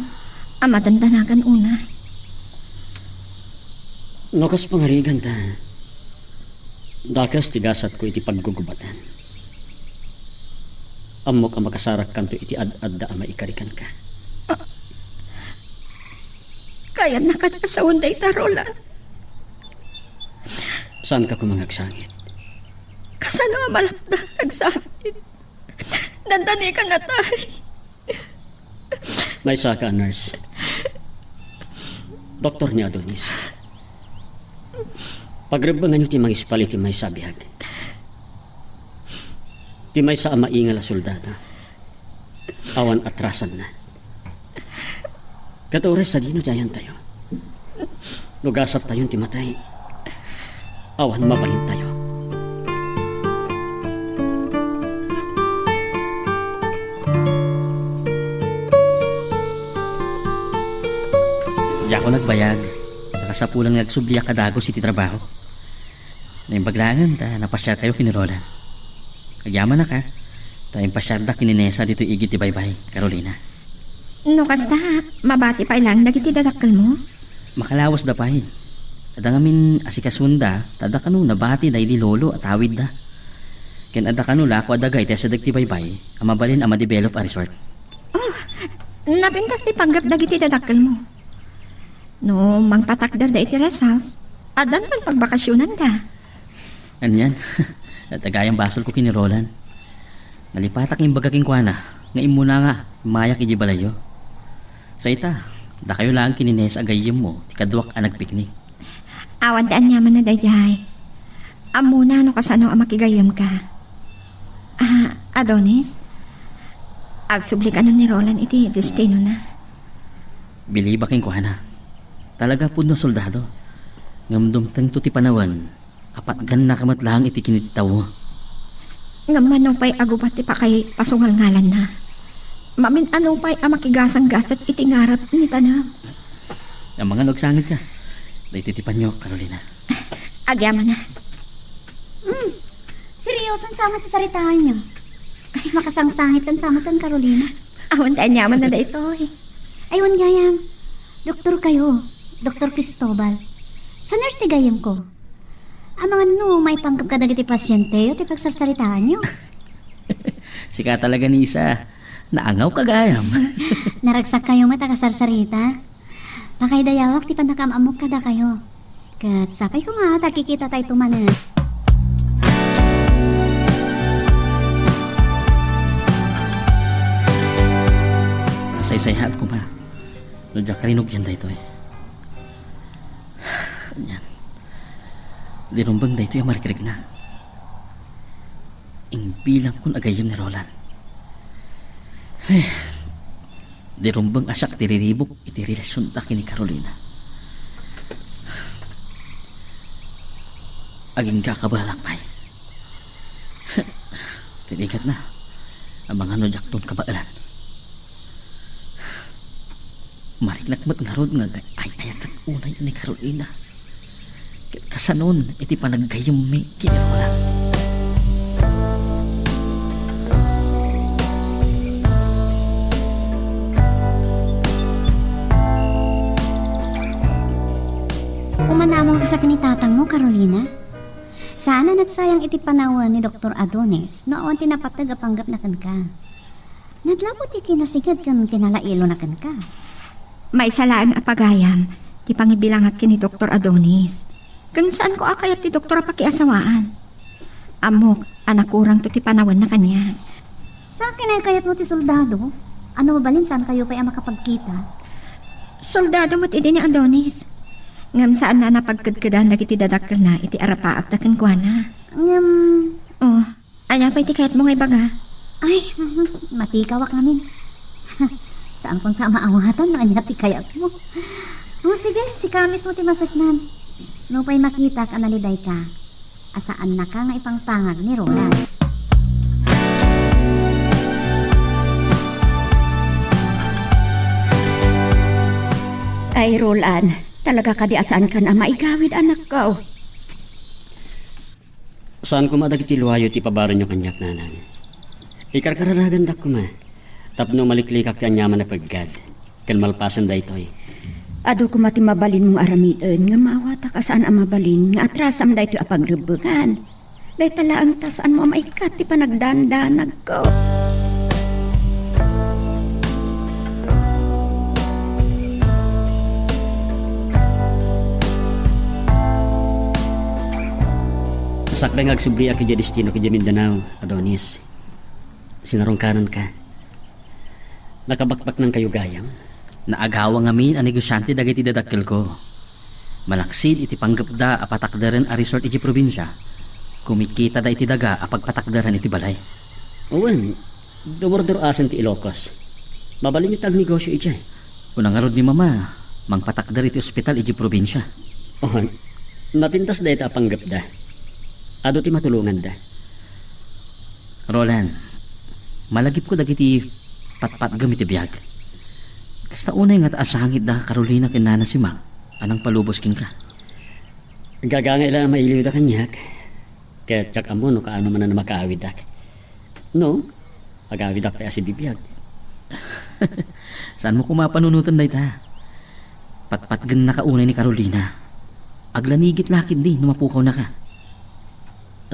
amatandanagan una. Nokas pangarigan ta. Dakas tigasat ko iti paggugubatan. Amok ang makasarak kanto iti ad-adda ama ikarikan ka. Kaya nakatasawan day tarola. Saan ka kumangagsangit? Kasano nga malapda nagsakit. Dandani ka na tayo. May isa ka, nurse. Doktor ni Adonis. Pagrebangan nyo ti mga ispali ti may sabihag. Ti may sa amaingal a soldada. Awan atrasan na. Katores sa dino jayan tayo. Lugasat tayo ti matay. Awan mabalin tayo. Di ako nagbayag. Nakasapulang nagsubliya kadagos iti trabaho. Naimbaglangan ta, napasya kayo kinirola. Kagyaman na ka. Tayong pasyarda kininesa dito igit ti baybay, Carolina. No kasta, mabati pa ilang dagiti dadakkel mo. Makalawas da pahin. Ada ngamin asikasunda, tada kanu nabati da ili lolo at awid da. Ken ada kanu lako adagay te sa dagti baybay, amabalin ama develop a resort. Napintas ti panggap dagiti dadakkel mo. No, mangpatakder da iti rest house. Adan man pagbakasyonan ka. Anyan, At agayang basol ko kini Roland. Nalipatak yung bagaking kuana. Nga imuna nga, mayak ijibalayo. Sa ita, da kayo lang kinines agayim mo, tikaduak ang nagpiknik. Awan daan yaman na dayay. Amuna no kasano ang makigayam ka. Adonis? Agsubli ka nun ni Roland iti destino na. Bilibaking kuana. Talaga po no soldado. Ngamdum tang ti panawan. Apat gan na kamat lang iti kinitaw. Nga manong pa'y agubat ti pa kay pasungal ngalan na. Mamin anong pa'y amakigasang gasat iti ngarap ni tanam. Ang mga nagsangit ka. Dahil titipan nyo, Carolina. Agyaman na. Seryosan sama sa saritahan niyo. Ay, makasangsangit ang samatan, Carolina. Awan daan yaman na da ito eh. Aywan gayam. Doktor kayo. Doktor Cristobal. Sa nurse ti gayam ko. Ang mga may panggap ka dagiti pasyente o ti pagsarsaritahan niyo. Sika talaga ni isa. Naangaw kagayam. Naragsak kayo matakasarsarita. Pakay dayawak ti panakamamok kada kayo. Kat sapay ko nga, takikita tayo tumanan. Kasaysayhat ko pa. Nudya karinog yan dahito eh. Yan. Dirumbang dahito yung marikrik na. Ingbilang kung agayam ni Roland. Dirumbang asyak tiriribok iti relasyon taki ni Carolina. Aging kakabalak pa'y. Tinigat na. Ang mga nudyak doon kabaalan. Mariknakmat nga rod nga ay ayat ang unay ni Carolina. Kasanon iti panaggayumi kini Roland. Umanamong isa kinitatang mo, Carolina. Sana nagsayang iti panawan ni Dr. Adonis noon tinapatag apanggap na kan ka. Nadlapot ti kinasigad kan kinalailo na kan ka. May salaan apagayam. Ti pangibilangat kini Dr. Adonis. Kung saan ko akayat ti doktor pakiasawaan. Amok, anak kurang to ti panawan na kanya. Sa akin ay kayat mo ti soldado. Ano mabalin saan kayo pa'y makapagkita? Soldado mo't idi ni Adonis. Ngam saan na napagkadkadan na iti dadakkel na iti arapaap na kankwana. Oh, anya pa iti kayat mo ngay baga. Ay, matikawak namin. Saan kung sa maawatan na anya ti kayat mo? Oh, sige, si kamis mo ti masaknan. No pa'y makita ka naliday ka. Asaan na ka nga ipangpangag ni Roland. Ay, Roland, talaga ka di asaan ka na maigawid anak ko. Saan ko madagiti luwayo ti pabaro nyo kanyak nanan. Ikarkararagan dak ko ma. Tapno maliklikak ti anyaman na paggad. Kan malpasan da ito'y. Ado ko mati mabalin mong aramiden nga mawata ka saan ang mabalin nga atrasam da ito apagrebugan. Dahil tala ang tasaan mo maikat ti panagdandanag ko. Sakbay nga agsubli aki di destino kaya Mindanao, Adonis. Sinarongkanan ka. Nakabakbak ng kayo gayam. Naagawa ngamin ang negosyante dagiti dadakkel ko. Malaksid iti panggapda apatakdaran a resort iti probinsya. Kumikita da iti daga apagpatakdaran iti balay. Owen, dumordor asan ti Ilocos. Mabalin yung tagnegosyo iti. Unang arod ni mama, mangpatakdar iti ospital iti probinsya. Oh, napintas da ita panggapda. Ado ti matulungan da. Roland, malagip ko dagiti patpat gamiti biyag. Kasta unay nga asangit da Carolina kinana si Mang. Anang palubos kin ka? Gagangay lang mailiw da kanyak. Kaya tsak amo no kaano man na makaawid dak. No, agawid dak kaya si bibiyag. Saan mo kumapanunutan da ita? Patpat gan nakaunay ni Carolina. Aglanigit lakid di numapukaw na ka.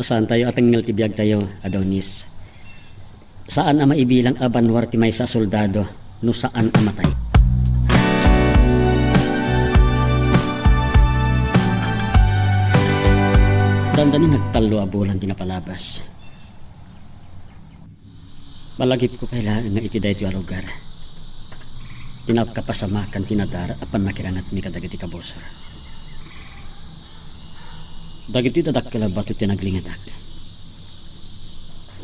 Saan tayo atang tibiyag tayo, Adonis? Saan ang maibilang abanwar ti may sa soldado no saan amatay? Dandanin nagtalo abulan tinapalabas. Malagip ko kailangan nga iti dayto a lugar. Tinapkapasamakan tinadara apan nakirangat mi kadagiti kabosor. Dagiti dadak kalabato tinaglingadak.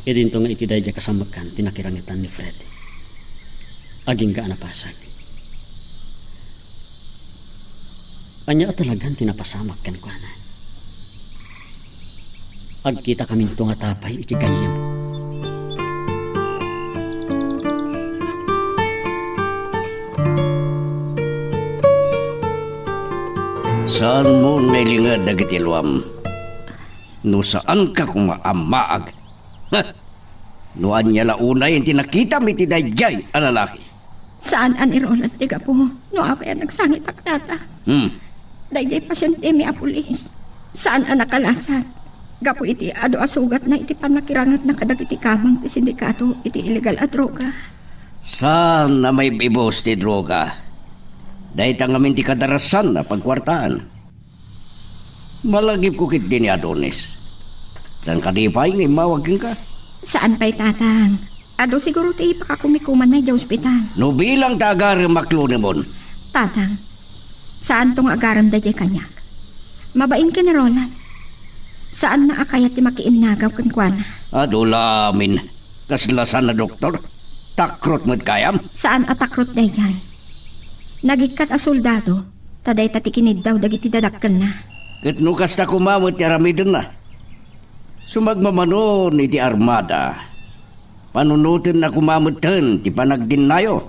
Idinto nga iti dayja kasamakan tinakirangitan ni Fred. Aging ka anapasag. Anya talagang tinapasamak kan ko na. Agkita kami ito nga tapay iti gayam. Saan mo nailingad dagiti luam? No saan ka kumaamaag? Ha? Nuan niya launa yung tinakita mi tinadjay ang lalaki. Saan an irolat tiga po? No ako yan nagsangit ak tata. Dayjay pasyente mi a pulis. Saan an nakalasat? Gapo iti ado asugat na iti panakirangat na kadagiti kamang ti sindikato iti illegal a droga. Saan na may bibos ti droga? Dahil tangamin ti kadarasan na pagkwartaan. Malagip ko kit din ni Adonis. Dan kadipay ni mawagin ka. Saan pa'y tatang? Ado siguro ti ipakakumikuman na di ospital. No bilang tagar maklunimon. Tatang, saan tong agaram dayjay kanyak? Mabain ka ni Roland. Saan na akayat ti makiinnagaw kan kuana? Adulamin. Kaslasan na doktor. Takrot mo't kayam. Saan atakrot dayjay? Nagikat a soldado, taday tatikinid daw dagiti dadakkel na. Ket nukas na kumamot ti aramidon na. Sumagmamanon iti armada. Panunutin na kumamutan ti panagdinayo.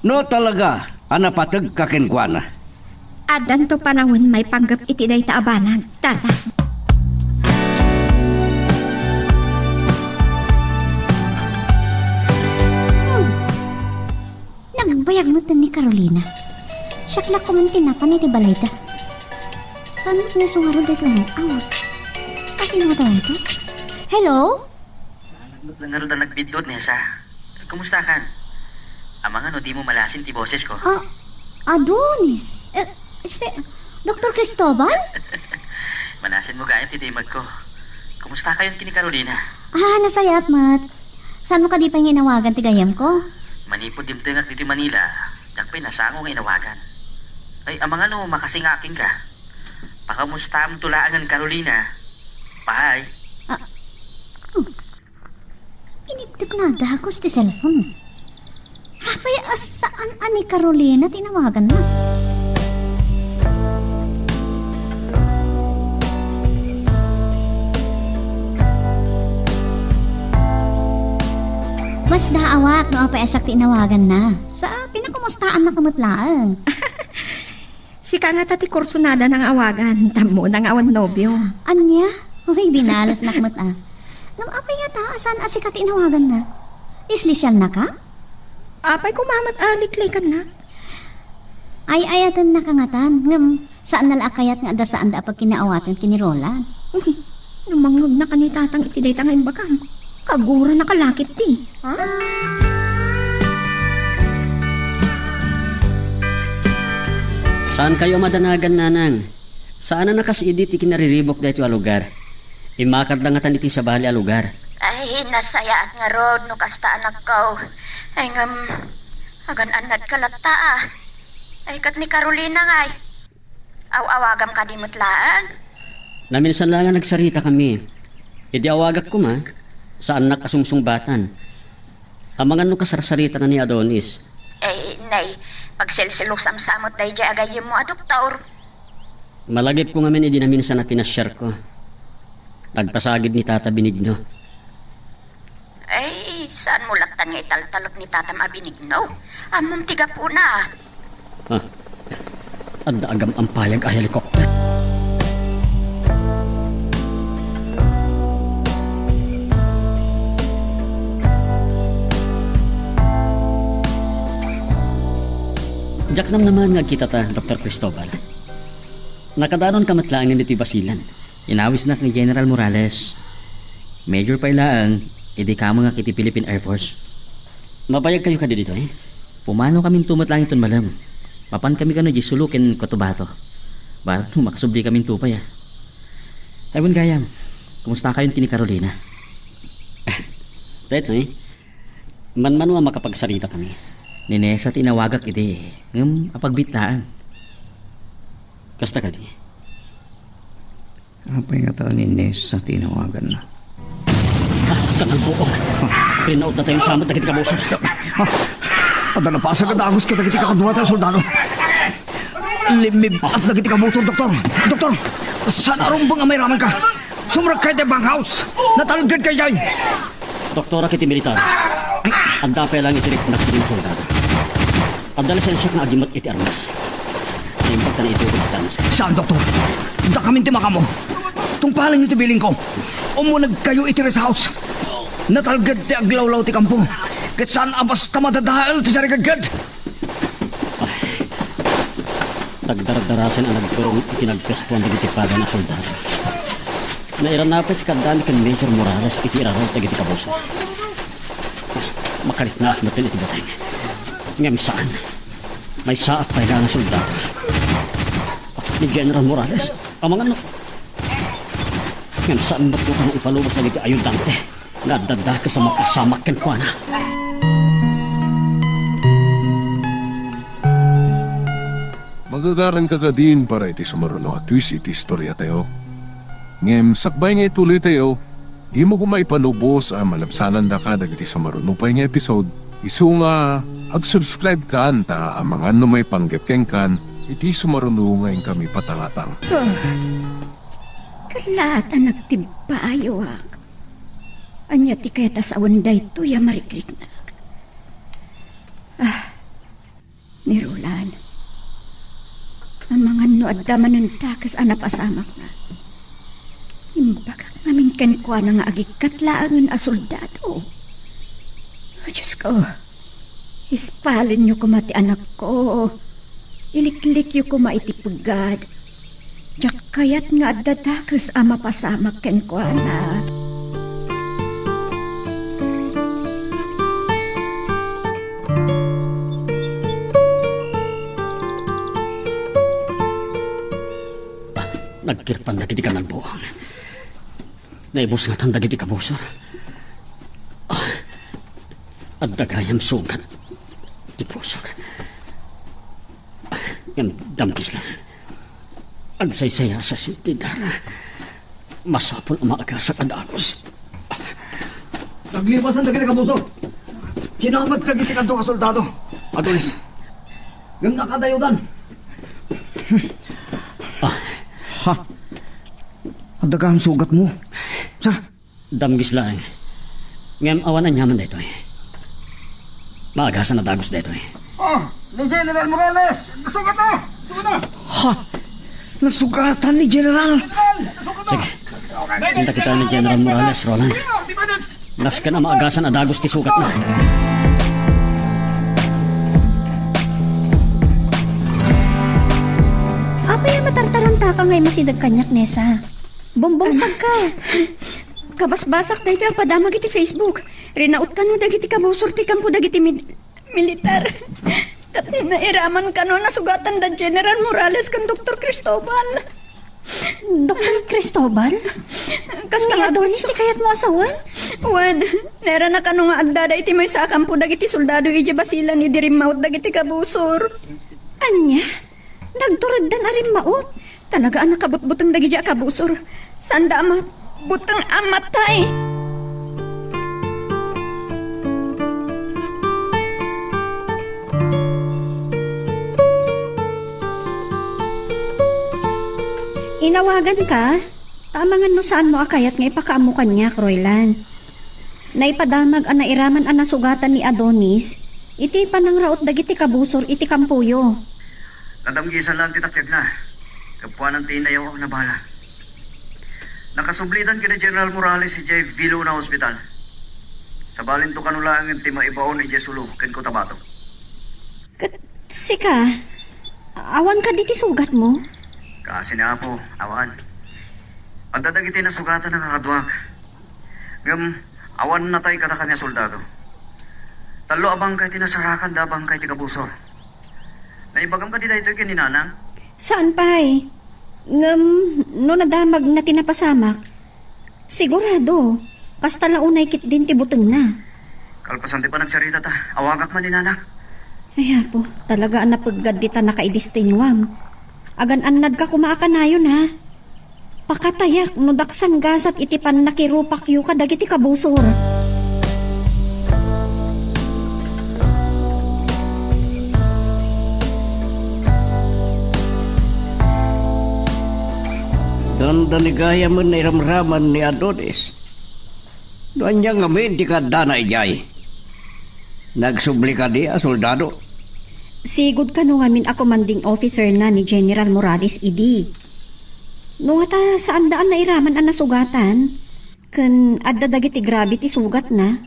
No talaga, anapatag kakenkwana. Adan to panahon may panggap iti day taabanag, tatang. Nangbayag mo ni Carolina. Sakla ko man tinapan iti balayta. Saan mo na sungarod dahil lang awat? Kasi mga tawa ito? Hello? Naroon na nagbidot niya sa. Kumusta kan? Amang ano, di mo malasin ti boses ko. Adonis. Dr. Cristobal? Manasin mo gayam ti dimag ko. Kumusta kayo kini Carolina? Nasayat, Mat. Saan mo ka di pa inawagan ti gayam ko? Manipod dimtengak dito Manila. Dakpay nasango nga inawagan. Ay, amang ano, makasingaking ka. Pakamusta ang tulaan ng Carolina. Bye. Iniptip na dagos ti cellphone. Hapay, saan ani Carolina tinawagan mo? Mas daawak no apay asak tinawagan na. Sa pinakamustaan na kamutlaan. Si nga tati kursunada ng awagan, tamo ng awan nobyo. Anya? Uy, binalas na kamut Nam apay nga ta, saan asikat tinawagan na? Islisyal na ka? Apay kumamat aliklay ka na. Ay ayatan na kangatan. Ngam, saan nalakayat nga da saan da pag kinaawatan kinirolan? Namangog na kanitatang itiday tangay bakang. Kagura na kalakit ti. Saan kayo madanagan, nanang? Saan na nakasidit iti kinariribok dahito a lugar? Imakad lang atan iti sa bali a lugar. Ay, nasayaat nga rod no kasta anak ko. Ay ngam, agan anad kalata Ay kat ni Carolina ngay. Aw-awagam ka di mutlaan. Naminsan lang nga nagsarita kami. Idi awagak ko ma, saan nakasungsungbatan. Amangan no kasarsarita na ni Adonis. Ay, nay, pagsilsilok samsamot day jay agayim mo doktor. Malagip ko ngamin idi naminsan na pinasyar ko. Nagpasagid ni Tata Benigno. Ay, saan mo laktan nga italtalok ni Tatam Abinigno? Amom tiga po na. Anda agam ang payag a helikopter. Jack naman nga kita ta, Dr. Cristobal. Nakadanon ka matlaangin dito basilan. Inawis na ni General Morales. Major pa ilaan, idi ka mga kiti Philippine Air Force. Mabayag kayo ka dito eh? Pumano kami tumat lang iton malam. Papan kami kano di sulukin kotubato. Barat makasubli kami tupay Ewan gayam, kumusta kayo ni Carolina? Dahil man-man wa makapagsarita kami. Ninesa tinawagak iti, ngam apagbitaan. Kasta ka di. Apa nga ta ni Ness sa tinawagan na? Kanang buo. Pinaut na tayong samot na kitikabuso. Ada na pa sa kadagos kita kakadwa tayo soldado. Limib at nagiti ka buso, doktor. Doktor, saan arong bang may raman ka? Sumrak kayo tayo bang house. Natalagad kayo dyan. Doktora kiti militar. Anda pa lang itirik na kitin soldado. Abdala sensyak na agimat iti armas. Naimbag ka na ito iti armas. Saan, doktor? Da kami timaka mo. Tungpalan niyo ti biling ko. Umunag kayo iti res house. Natalagad ti aglawlaw ti kampo. Kat saan abas ta madadahal ti sarigagad. Tagdaradarasan ang nagpurong itinagpestuan ng itipada na soldado. Nairanapit kadami kan Major Morales iti iraraw tag iti kabuso. Makalit na akmatin iti batay. Ngam saan? May saat pa ilang soldado. Ni General Morales, amang ano? Ngam saan ba't mo kang ipalubos na iti ayudante? Nadada ka sa mapasamak kan kwa na. Magagaran ka din para iti sumaruno at twist iti istorya tayo. Ngem sakbay nga ituloy tayo, di mo kumaipanubos ang malabsanan da ka dagiti sumaruno pa nga episode. Isu nga ag-subscribe ka anta ang mga ano may panggapkeng kan iti sumaruno nga kami patalatang. Kalata nagtimpayo ak. Anya ti kaya tas awanday tuya marikrik na. Ni Roland. Ang mga no adda manuntakas anapasamak na. Imbagak namin kenkwa na nga agikatlaangan a soldado. Oh, Diyos ko. Ispalin niyo kumati anak ko. Iliklik yu kumaitipugad. Diyak kayat nga adadakas a mapasamak kenkwa na. Nagkirpan na kiti kanan buong. Naibos nga tanda kiti kabusor. At dagayam sugat. Ti pusor. Yan damkis lang. Agsaysaya sa sintidara. Masapon ang maaga sa kadagos. Naglipasan na kita kabuso. Kinamat ka kiti kanto ka soldado. Adonis, yung nakadayudan. Ha? Ang dagang sugat mo. Sa? Damgis lang. Ngam awan ang yaman dito eh. Maagasan na dagos dito eh. Oh, ni General Morales! Nasugat na! Nasugat na! Ha? Nasugatan ni General. Sige. Punta kita ni General Morales, Roland. Nas ka na maagasan na dagos ti sugat na. Apa yung matartaranta ka ngay masidag kanyak, Nessa? Bumbumsag ka. Kabasbasak tayo ang padamag iti Facebook. Rinaut ka no dagiti kabusor ti kampo dagiti militar. Kati nairaman ka no nasugatan da General Morales kan Dr. Cristobal. Dr. Cristobal? Kasta nga Adonis, ti kayat mo asawan? Wan, nera na ka no nga agdada iti may sa kampo dagiti soldado iti basilan ni dirimaut dagiti kabusor. Anya? Nagturad dan arim maot. Talaga anak kabutbutang dagiti kabusor. Sanda amat, butang amatay. Inawagan ka? Tamangan no saan mo akayat nga ipakaamo kanya, Royland. Naipadamag ang nairaman ang nasugatan ni Adonis, iti panang raot dagiti kabusor iti kampuyo. Nadamgisan lang titakyag na. Kapuanan tinayaw na bala. Nakasublitan kina General Morales si J. Viluna Hospital. Sa balin to kanulang yung tima ibaon ni Jesulu ken Cotabato. Sika, awan ka diti sugat mo? Kasi na po, awan. Ang dadagiti na sugatan ng kakadwak. Ngam, awan na tayo kada kanya soldado. Talo abang kay tinasarakan da abang kay tigabusor. Naibagam ka di dahito yung kininanang? Saan pa eh? No nadamag na tinapasamak, sigurado, kasta launay kit din tibuteng na. Kalpasan di pa nagsarita ta. Awagak man ni nanak. Ay po, talaga ang napaggad di ta nakaidistinwam. Agan annad ka kumaakanayon ha. Pakatayak no daksang gasat iti pan nakirupak yu ka dagiti kabusor. Danda ni gaya mo na iramraman ni Adonis. Doon niya ngamin di ka danay jay. Nagsubli ka di, soldado. Sigud ka no ngamin a commanding officer na ni General Morales idi. No ta saan daan na iraman ang nasugatan, kan adda dagiti gravity sugat na,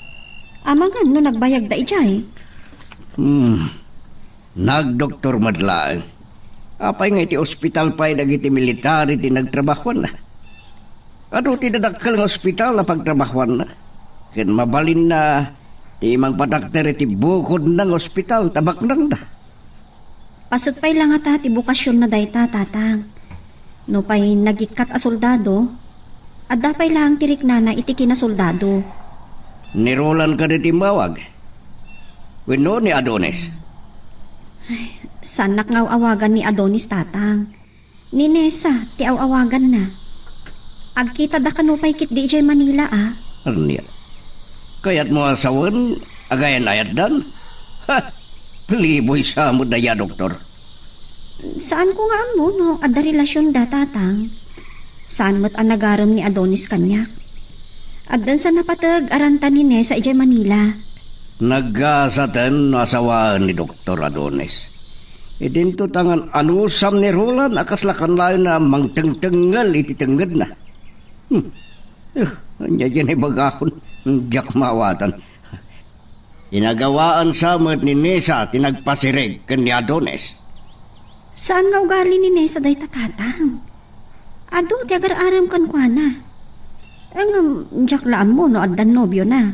amangan no nagbayag da ijay. Nagdoktor madlaan. Apay nga iti ospital pa'y dagiti military ti nagtrabahuan na. Ano ti dadakkel nga ospital na pagtrabahuan na. Ken mabalin na ti magpadakter iti bukod ng ospital tabak nang da. Pasot pa'y lang ata ti bukasyon na dayta tatang. No pa'y nagikat a soldado, adda pa'y lang tirik na iti kinasoldado. Nirolan ka di mawag. Wino ni Adonis. Sanak nga awagan ni Adonis tatang. Ni Nessa, ti awagan na. Agkita da kanupay kit di jay Manila Ano niya? Kaya't mo asawan, agayan ayat dan? Ha! Paliboy sa mo daya, doktor. Saan ko nga mo no adda relasyon da tatang? Saan mo't ang nagaram ni Adonis kanya? Addan sa napatag aranta ni Nessa ijay Manila. Naggasatan no asawaan ni Doktor Adonis. Idinto tangan anusam ni Roland akas lakan layo na mangteng-tengal iti tenggad na. Anya yan ay bagahon. Diyak mawatan. Inagawaan sa mat ni Nessa tinagpasirig kan ni Adonis. Saan nga ugali ni Nessa day tatatang? Ado, ti agar-aram kan kwa na. Ang jaklaan mo no addan nobyo na.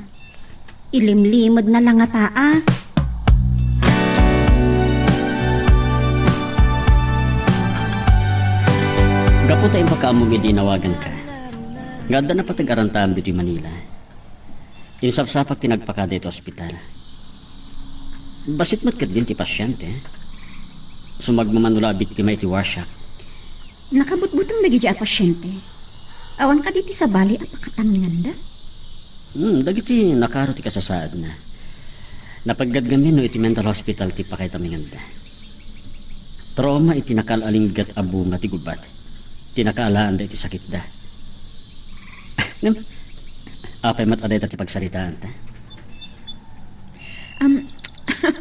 Ilimlimod na lang ata Gapo tayong pagkaamong idinawagan ka. Ganda na patag-arantam dito Manila. Insapsapak tinagpaka dito ospital. Basit matkat din ti pasyente. Sumagmamanula biktima iti warshak. Nakabutbutang lagi dya pasyente. Awan ka diti sa bali at pakatangan da? Dagiti nakaro ti kasasaad na. Napaggadgamin no iti mental hospital ti pakay taminganda. Trauma iti nakalalingat abu nga ti gubat. Tinakaalaan da iti sakit da. Apay mataday ta ti pagsalitaan ta.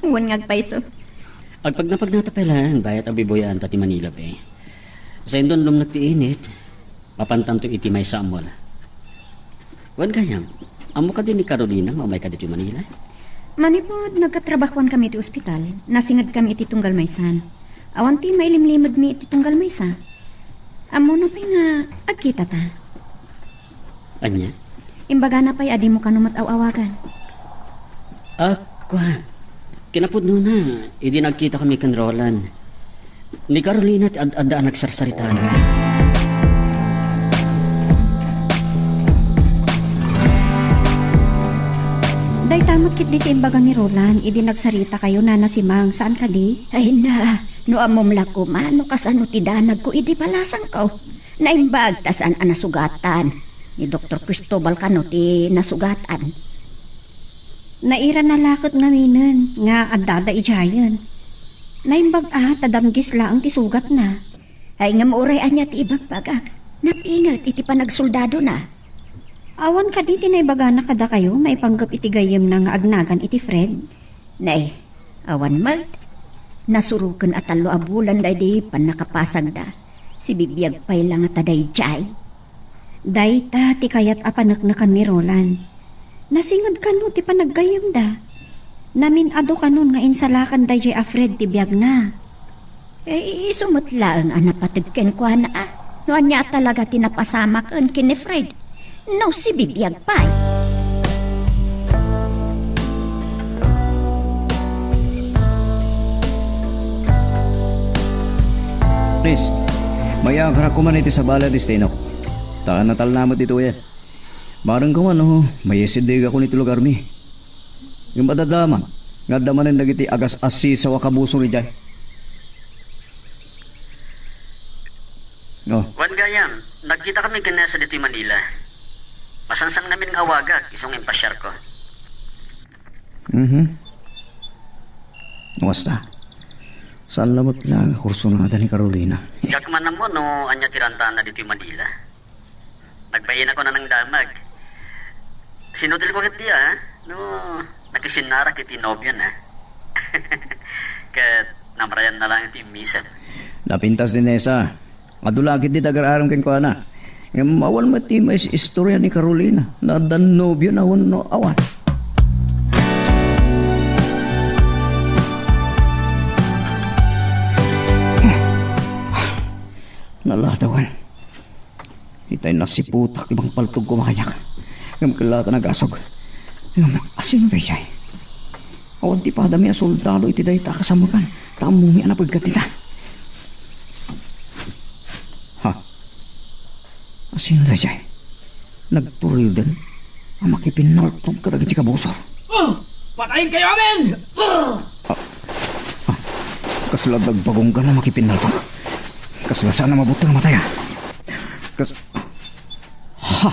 Wan ngagpaiso. Agpag napagnatapelan, bayat abiboyaan ta ti Manila be. Sa indon lumnag ti init, mapantanto iti may samwal. Wan kanyam, amo ka din ni Carolina, mamay ka dito Manila? Manipod, nagkatrabahuan kami iti ospital. Nasingad kami iti tunggal maysan. Awan ti mailimlimod mi iti tunggal maysa. Amo na pa'y nga agkita ta. Anya? Imbaga na pa'y adi mo kanumat awagan. Kwa, kinapod no na, idi nagkita kami kan Roland. Ni Carolina at ad-adaan nagsarsaritaan. Day tamot kit diti imbaga ni Roland, idi nagsarita kayo na nasimang, saan ka di? Ay na, no amom lako man, no kasano ti danag ko, idi palasang ko. Naimbag, tasan ang nasugatan. Ni Dr. Cristobal kano ti nasugatan. Naira na lakot nga minen, nga adada ijayan. Naimbag tadamgis lang ti sugat na. Ay nga maurayan niya ti ibagbagak. Napingat, iti pa nagsoldado na. Awan ka di tinaybaga na kada kayo, maipanggap iti gayem na nga agnagan iti Fred. Nay, awan mag. Nasurukan at talo abulan da di pan nakapasag da. Si bibiyag pa'y lang at aday jay. Dayta ti kayat apanaknakan ni Roland. Nasingad ka no ti panaggayem da. Namin ado kanon nga insalakan da jay a Fred ti biyag na. Sumutla ang anapatagken ko na Noan niya talaga tinapasamak ang kini Fred. No, si bibiyag pa'y. Please, Maya ka ko man iti sa bala destino. Taka natal namat dito yan. Barang ko man may isidig ako nito lugar mi. Yung madadaman, nga damanin dagiti agas asi sa wakabuso ni Jay. Oh, Wan gayam, nagkita kami kanya sa dito Manila. Masansang namin ng awagag, isong impasyar ko. Basta. Saan lamot lang kurso na ni Carolina? Gagman na mo no, anya tiranta na dito Manila. Nagbayin ako na ng damag. Sinudil ko kiti no, nakisinara kiti nobyan Kat namarayan na lang iti misan. Napintas din Nessa. Adulagit di dagar-aram ken ko na. Nga mawal mati may istorya ni Carolina na dan nobyo na no awan. Nalatawan. Itay nasiputak ibang paltog kumayak. Ngam kalata nagasog. Ngam asino tayo siya? Awan ti padami a soldado iti day takasamukan. Tamumi ang napagkatita. Ha? Asino tayo siya? Nagturil din. Ang makipinaltog kadag iti kabusor. Patayin kayo amin! Kasladag bagong ka na makipinaltog. Kaslasaan na mabuti ng mataya. Ha?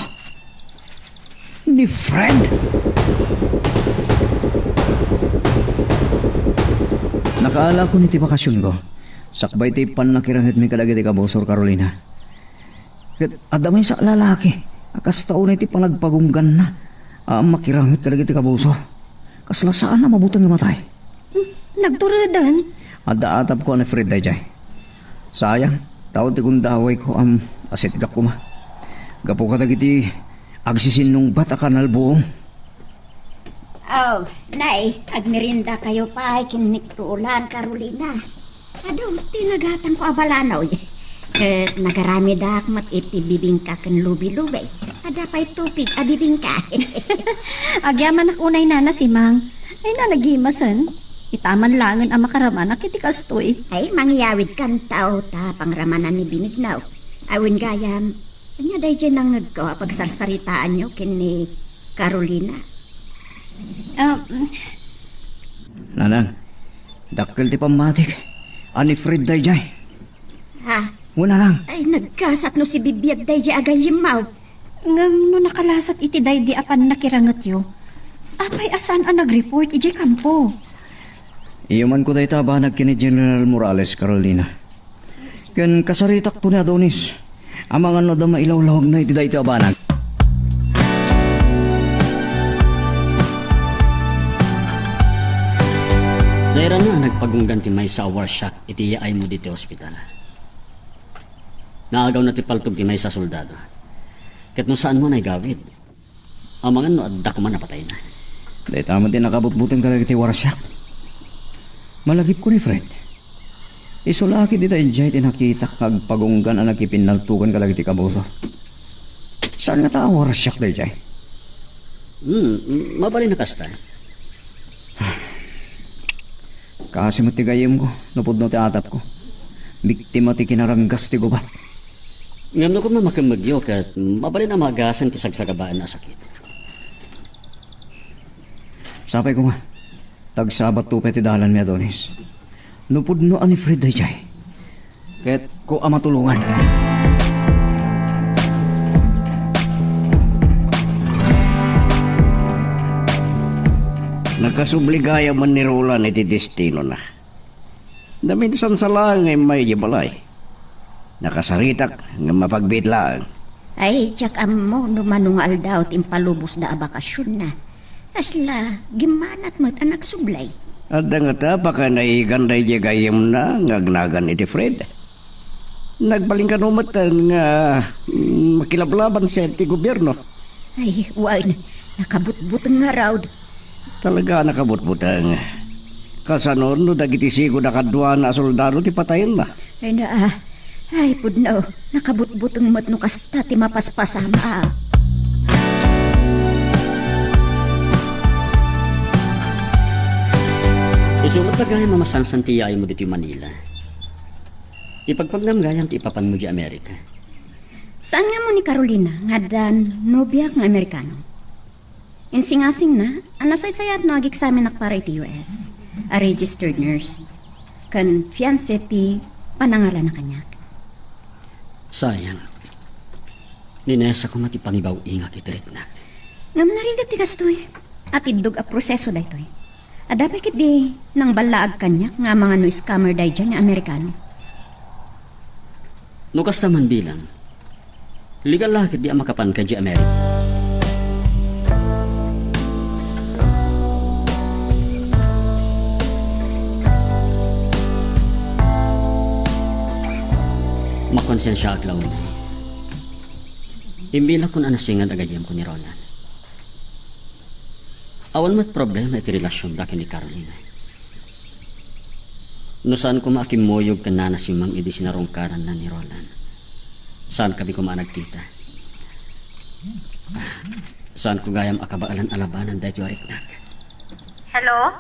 Ni Fred? Nakaala ko ni ti bakasyon ko. Sakbay ti pan nakirangit mi kadagiti kabosor Carolina. Ket adamay sa lalaki. Akas taon na ti panagpagunggan na. Makirangit kadagiti kabosor. Kaslasaan na mabuti ng matay. Nagturadan. Ada-atap ko ni Fred dayjay. Sayang, taon ti kundaway ko am asit gap ko ma. Gapo ka dagiti agsisin nung bata kanal buong. Oh, nay, agmerinda kayo pa, kiniktuulan, Carolina. Ado, tinagatang ko abalanaw. Nagarami dak mat iti bibingka kan lubi-lubi. Ada pa'y tupig a bibingka. Agyaman ak unay na si Mang. Ay nalagimasan. Itaman langan ang makaraman ak iti kastoy. Ay, mangyawid kan tao ta pangramanan ni Binignaw. Awin gayam, kanya day dyan nangad ko pagsarsaritaan nyo kini Carolina. Nanang, dakkel ti pamatik. Ani Fred dayjay. Ha? Wala lang. Ay, nagkasat no si Bibiyag day dyan agayimaw. Ngam no nakalasat iti day di apan nakirangat yo. Apay asan ang nag-report iti kampo. Iyaman ko tayo tabanag kini General Morales, Carolina. Ken kasaritak to ni Adonis. Amangan no da mailawlawag na iti dahi tabanag. Dahira na nagpagunggan ti may sa warsyak iti yaay mo dito ospital. Naagaw na ti paltog ti may sa soldado. Ket no saan mo na igawid. Amangan no adda ko man napatay na. Dahil tama din nakabutbutin ka iti warsyak. Malagip ko ni Fred. Isulaki dito enjay tinakita kagpagunggan ang nagkipinaltukan ka iti kabuso. Saan nga ta warsyak dahi jay? Mabali na kasta. Kasi matigayim ko, napod na ti atap ko. Biktima ti kinaranggas ti gubat. Ngam no ko mamakimagyo kat mabali na magasan ti sagsagabaan na sakit. Sapay ko nga, tagsabat tupet ti dalan mi Adonis. Nupod no ani Fred dayjay. Ket ko ama tulungan. Nakasubligaya man ni Roland iti destino na. Daminsan sa lang ay may gibalay. Nakasaritak nga mapagbitlaan. Ay, tsak mo, numanungal daw timpalubos na abakasyon na. Asla, gimanat mo't anak sublay. At nga ta, baka naiganday di gayam na ngagnagan iti Fred. Nagbaling ka numatan nga makilablaban sa iti gobyerno. Ay, wala, nakabutbutang nga raw. Talaga nakabutbutang. Kasanon no dagiti sigo nakadwa na soldado ti patayin na. Ay na, ay pudno, nakabutbutang mo't no kasta ti mapaspasama. Isumat na gaya mamasansan ti yaay mo dito Manila. Ipagpagnamgayam ti ipapan mo di Amerika. Saan nga mo ni Carolina nga dan nobya ng Amerikano? Insingasing na, ang nasaysayat no ag-examine para iti US, a registered nurse. Kan fiancé ti panangalan na kanya. Sayang. Ninesa ko matipangibaw inga kitirit na. Ngam narigat ti kastoy, at idog a proseso da ito'y. Adapay kit di nang balaag kanya nga mga no scammer day dyan nga Amerikano. Nukas naman bilang, legal lakit di makapan ka di Amerika. Makonsensya ak laon. Imbila kun anasingan agayam ko ni Ronan. Awan mat problema iti relasyon da ni Carolina. No saan ko makimoyog ka na si Mang idi sinarungkaran na ni Roland. Saan kami kumanagkita? Saan ko gayam akabaalan alabanan dahil juariknak? Hello?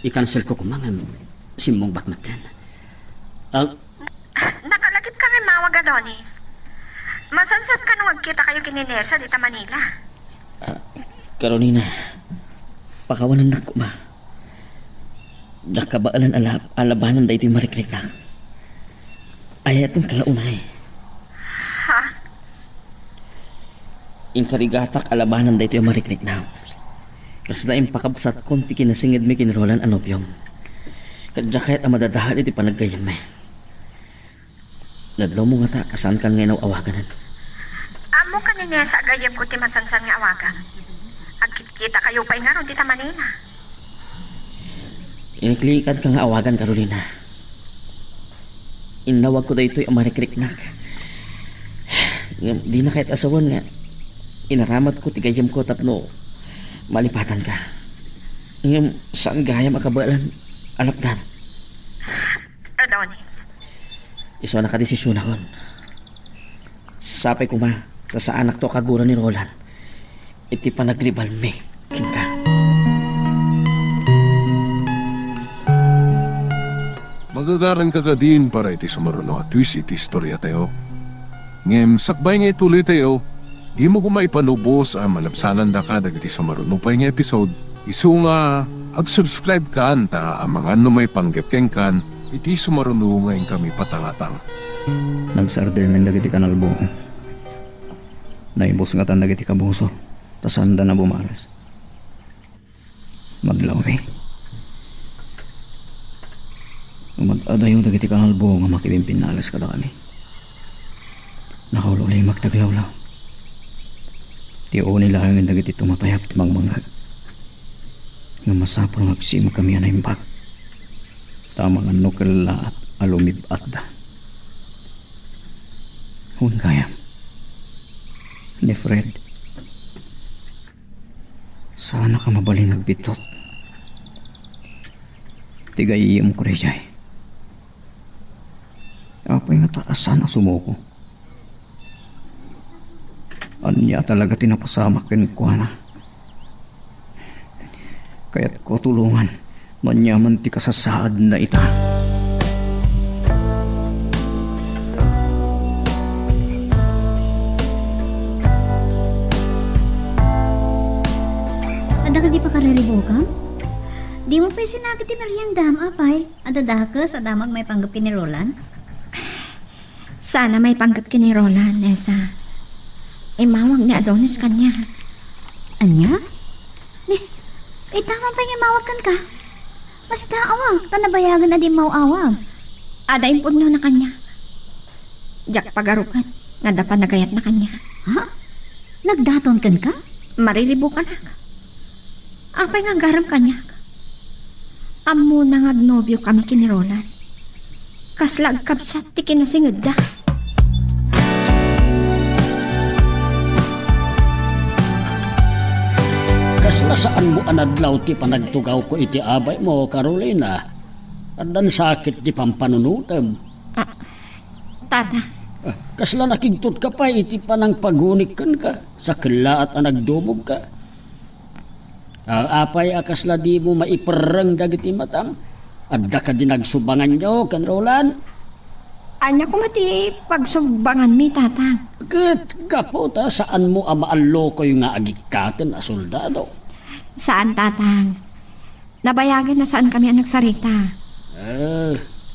I-cancel ko kumangam simbong bakmatan. Nakalagip ka nga mawag, Adonis. Masansat ka nung agkita kayo kininesa dita Manila. Carolina, pakawanan na ko ba? Diyak kabaalan alabanan da ito'y marikrik na. Ay, itong kalaunay. Ha? Inkarigatak alabanan da ito'y marikrik na. Kas na impakabsat konti kinasingid mi kinrolan anobyong. Kadya kahit ang madadahal iti panaggayam me. Nadlaw mo nga ta, kasan kan ngayon awagan. Amo ka ninesa agayam ko ti masansan nga awagan. Agkita kayo pa nga ron dita Manila. Iniklikad ka nga awagan, Carolina. Inawag ko da ito'y amarikrik-nak. Di na kahit asawan nga. Inaramat ko, tigayam ko, tapno malipatan ka. Ngayon, saan gayam akabalan? Alapdan. Adonis. Iso na kadesisyon akon. Sapay ko ma, sa anak to kagura ni Roland. Iti panagribal me, kingka. Magagaran ka din para iti sumaruno at twist iti istorya tayo. Ngem sakbay nga ituloy tayo, di mo kumaipanubos ang malabsanan da ka dagiti sumaruno pa nga episode. Isu nga ag-subscribe ka anta ang mga may panggapkeng kan iti sumaruno ngayon kami patangatang. Nagsardel men dagiti kanalbo. Naibos nga tan dagiti kabuso. Tasanda na bumaras. Maglawi. Umag-adayo dagiti kanalbo nga makibimpin nalas kada kami. Nakaululay magtaglawlaw. Tiyo nila ang dagiti tumatayap timang mga. Nga masapang agsim kami na imbag. Tamang ano kala at alumib at da. Huwag kayam. Ni Fred. Sana ka mabaling nagbitot. Tigayiyam ko rin jay. Apay nga taasan ang sumuko. Anya talaga tinapasamak kin ko na. Kaya't ko tulungan. Manyaman ti kasasaad na ita. Ada ka di pa karelibokam? Di mo pa sinabi ti meriendam, apay. Adadakas, adamag may panggap ni Roland. Sana may panggap kini Roland, Nessa. Imawag ni Adonis kanya. Anya? Tama pa yung mawag ka. Basta awag, tanabayagan na di mawawag. Ada impod na kanya. Diyak pagarukan, nga dapat nagayat na kanya. Ha? Nagdaton kan ka? Marilibukan na ka. Apay nga garam kanya. Amo na nga nobyo kami kini Roland. Kaslag kabsat ti kinasingad da. Kas nasaan mo anadlaw ti panagtugaw ko iti abay mo, Carolina? Adan sakit di pampanunutem. Tata, Kasla nakigtot ka pa iti panang pagunikan ka. Sa kila at anagdumog ka. Apay akasla di mo maiperang dagiti matam. Adda ka din nagsubangan nyo, kan Roland? Anya ko mati pagsugbangan mi, tatang. Kat kaputa saan mo amaallo ko yung nga agikaten na soldado? Saan, tatang? Nabayagan na saan kami ang nagsarita.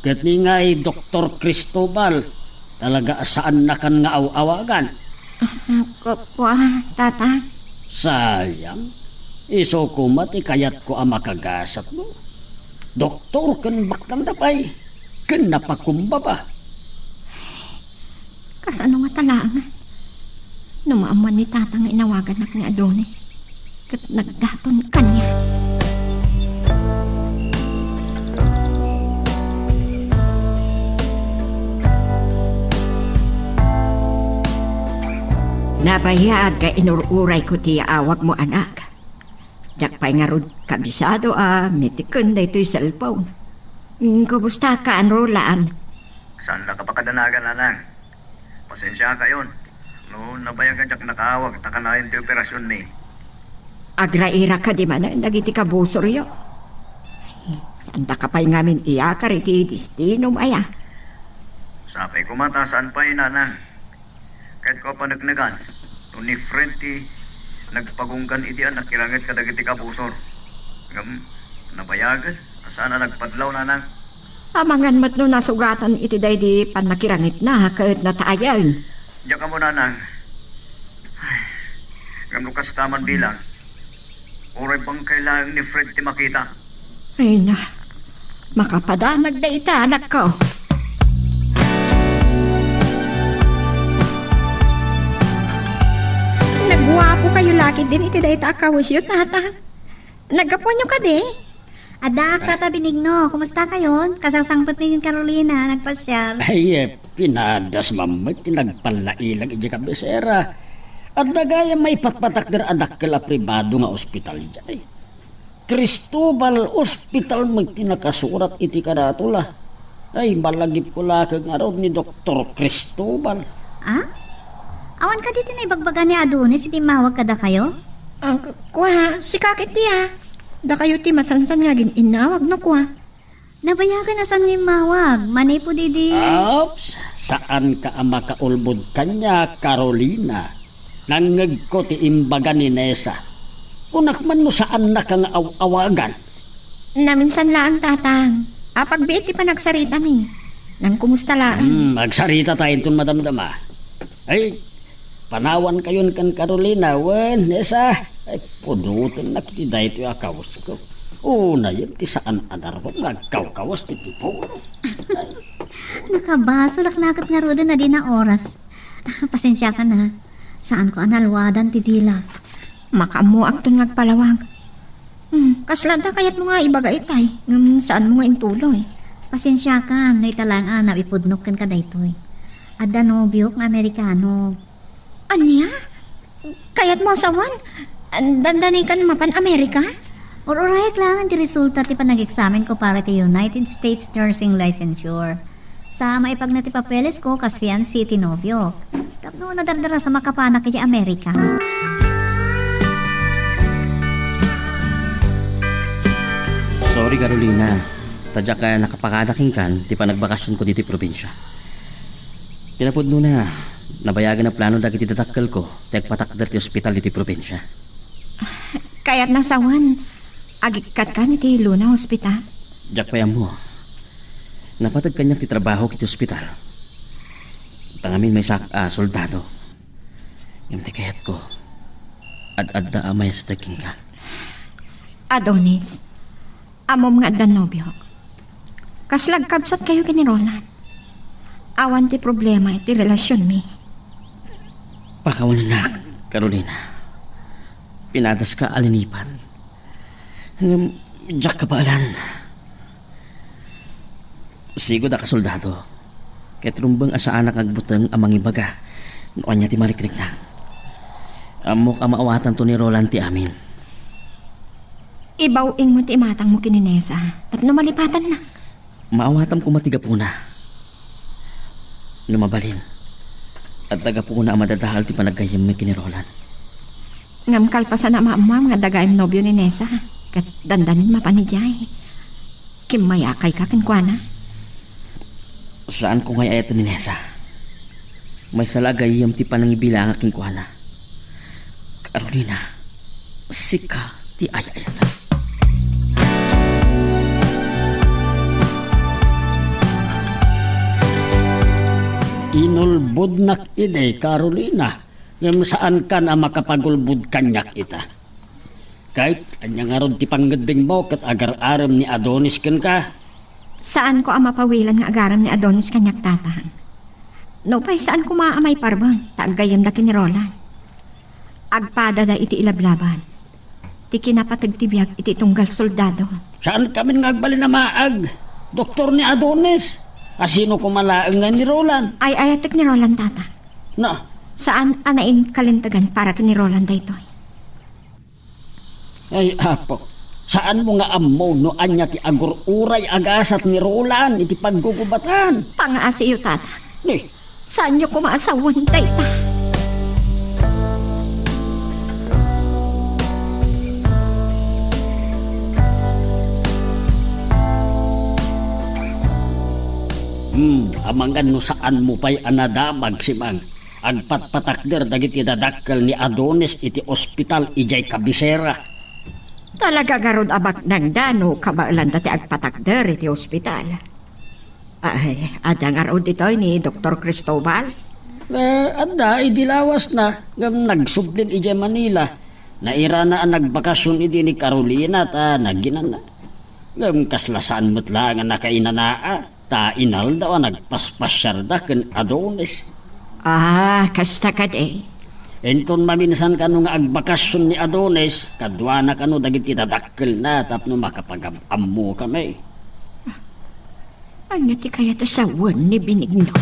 Kat ni nga Dr. Cristobal, talaga saan na kan nga awagan? Tatang? Sayang, iso ko mati kayat ko ang makagasat mo. Doktor kan bakang dapay, kan napakumbaba. Kasano nga talangan? Numaaman ni tatang inawagan na ni Adonis. Kat nagdaton kanya. Nabayag ka inururay ko tiya awag mo anak. Dakpay nga rod kabisado mitikon na ito'y cellphone. Kumusta ka anrolaan? Saan na kapakadanagan, anang? Pasensya ka yun. No, nabayagan jak nakawag, takanayin ti operasyon ni. Agraira ka di man nagiti ka busoryo. Saan ta kapay ngamin iyakar iti destino maya? Sapay ko mata, saan pa yun, anang? Kahit ko panagnagan, no ni friend ti nagpagunggan iti anak, kirangit ka dagiti ka busor. Nabayagan, saan na nagpadlaw, nanang? Amangan mat no nasugatan iti day di panakirangit na kahit natayan. Diyan ka mo, nanang. Ngam lukas taman bilang. Oray bang kailangan ni Fred ti makita? Ay na, makapadanag na ita anak ko. Nagwapo kayo laki din iti day ta akawis yun, tata. Nagaponyo ka di? Adak, Tata Benigno, kumusta kayo? Kasasangpot ni Carolina, nagpasyal. Ay, pinadas mamay, tinagpalailag iti kabisera. At nagaya may patpatak der adak kala pribado nga ospital dyan. Cristobal Hospital may tinakasurat iti karatula. Ay, malagip ko lakag nga raw ni Dr. Cristobal. Ah? Awan ka dito na ibagbaga ni Adonis, iti mawag kada kayo? Kuha, si kakit diya. Da kayo ti masansan nga inawag no kuha. Nabayagan na saan ng mawag, manay po didi. Ops, saan ka ang makaulbod kanya, Carolina? Nangag ko ti imbaga ni Nessa. Unakman mo saan na kang awagan? Naminsan lang, tatang. Pagbiit ti pa nagsarita mi. Nang kumusta lang. Magsarita tayo itong madamdama. Ay, panawan kayon kan Carolina, wen, Nessa. Ay, punutin na kiti dahi ito yung akawas ko. Una yun, ti saan anarwang nagkaw-kawas ti tipo. Nakabaso laklakat nga roda na din na oras. Pasensya ka na. Saan ko analwadan ti dila? Makamuak to ngagpalawang. Kaslanta kayat mo nga ibaga itay. Saan mo nga intuloy? Pasensya ka, na italang ipudnok kan ka daytoy. Ada nobyo ng Amerikano. Anya? Kayat mo asawan? Dandani kan mapan Amerika? Ororayag lang ang resulta ti panag-examen ko para ti United States Nursing Licensure. Sa maipag na ti papeles ko kas fiancé ti nobyo. Tapno nadardara sa makapanak iti Amerika. Sorry, Carolina. Tadya ka nakapakadaking kan, ti panagbakasyon ko dito probinsya. Pinapudno na, nabayagan na plano dagiti tatakkel ko, ti agpatakder ti ospital dito probinsya. Kayat nasawan. Agikat ka ni ti Luna Hospital. Diyak payam mo. Napatag kanya ti trabaho kiti ospital. Tangamin may soldado. Yung ti kayat ko. Ad-ad na amay sa taking ka. Adonis, amom nga dan nobyo. Kaslagkabsat kayo kini Roland. Awan ti problema iti relasyon mi. Pakawan na, Carolina. Pinadas ka alinipan. Diyak ka baalan. Sigo da ka soldado. Kahit rumbang asaan nakagbutang amang ibaga. Noon niya ti marikrik na. Amok ang maawatan to ni Roland ti amin. Ibawing mo ti imatang mo kininesa. Tapno malipatan na. Maawatam ko matiga po na. Lumabalin. At taga po na ang madadahal ti panagkayam may kini Roland. Ngam kalpasan na maamam nga dagayang nobyo ni Nessa. Kat Hmm. ah. dandanin mapanijay. Kimayakay ka kinkwana. Sorry, Carolina. Tadya ka nakapakadaking kan. Pasensya ka na. Saan ko analwadan ti dila? Sorry, Carolina. Tadya ka nakapakadaking kan, ti panagbakas Saan ko nga ayato ni Nessa? May salagay yung ti panangibilang aking kuhana. Carolina, sika ti ayayata. Inulbud nak ide, Carolina. Ngam saan ka na makapagulbud kanyak ita. Kahit anyang aron ti panggeding mo kat agar-aram ni Adonis ken ka. Saan ko ang mapawilan nga agaram ni Adonis kanyak tatahan? No pa'y saan ko maamay parbang, taagayam da kinirolan. Agpada da iti ilablaban. Ti kinapatag tibiyag iti tunggal soldado. Saan kami ngagbali na maag? Doktor ni Adonis. Asino kumalaang nga ni Roland? Ay ayatek ni Roland tata. Na, Saan anain kalintagan para kini Roland daytoy? ay apo. Saan mo nga ammo no anya ti agur-uray agasat ni Roland iti paggugubatan? Pangaasi iyo tata. Ni, Saan niyo kumaasawan dayta? amangan no saan mo pa'y anadamag si Mang. Agpatpatakder dagiti dadakkel ni Adonis iti ospital ijay kabisera. Talaga garod abak ng dano kabailan dati agpatakder iti ospital. Ay, adang araw ditoy ni Dr. Cristobal. Anda, idilawas na. Ngam nagsublin ijay Manila. Naira na ang nagbakasyon iti ni Carolina ta naginan na. Ngam kaslasan mo't lang ang nakainanaa. Ta inal daw ang nagpaspasyarda ken Adonis. Kasta ka de. Enton maminsan kanu nga agbakasyon ni Adonis, kadwa na kanu dagiti dadakkel na tapno makapag-ammo kami. Ano ti kaya tasawan ni Benigno?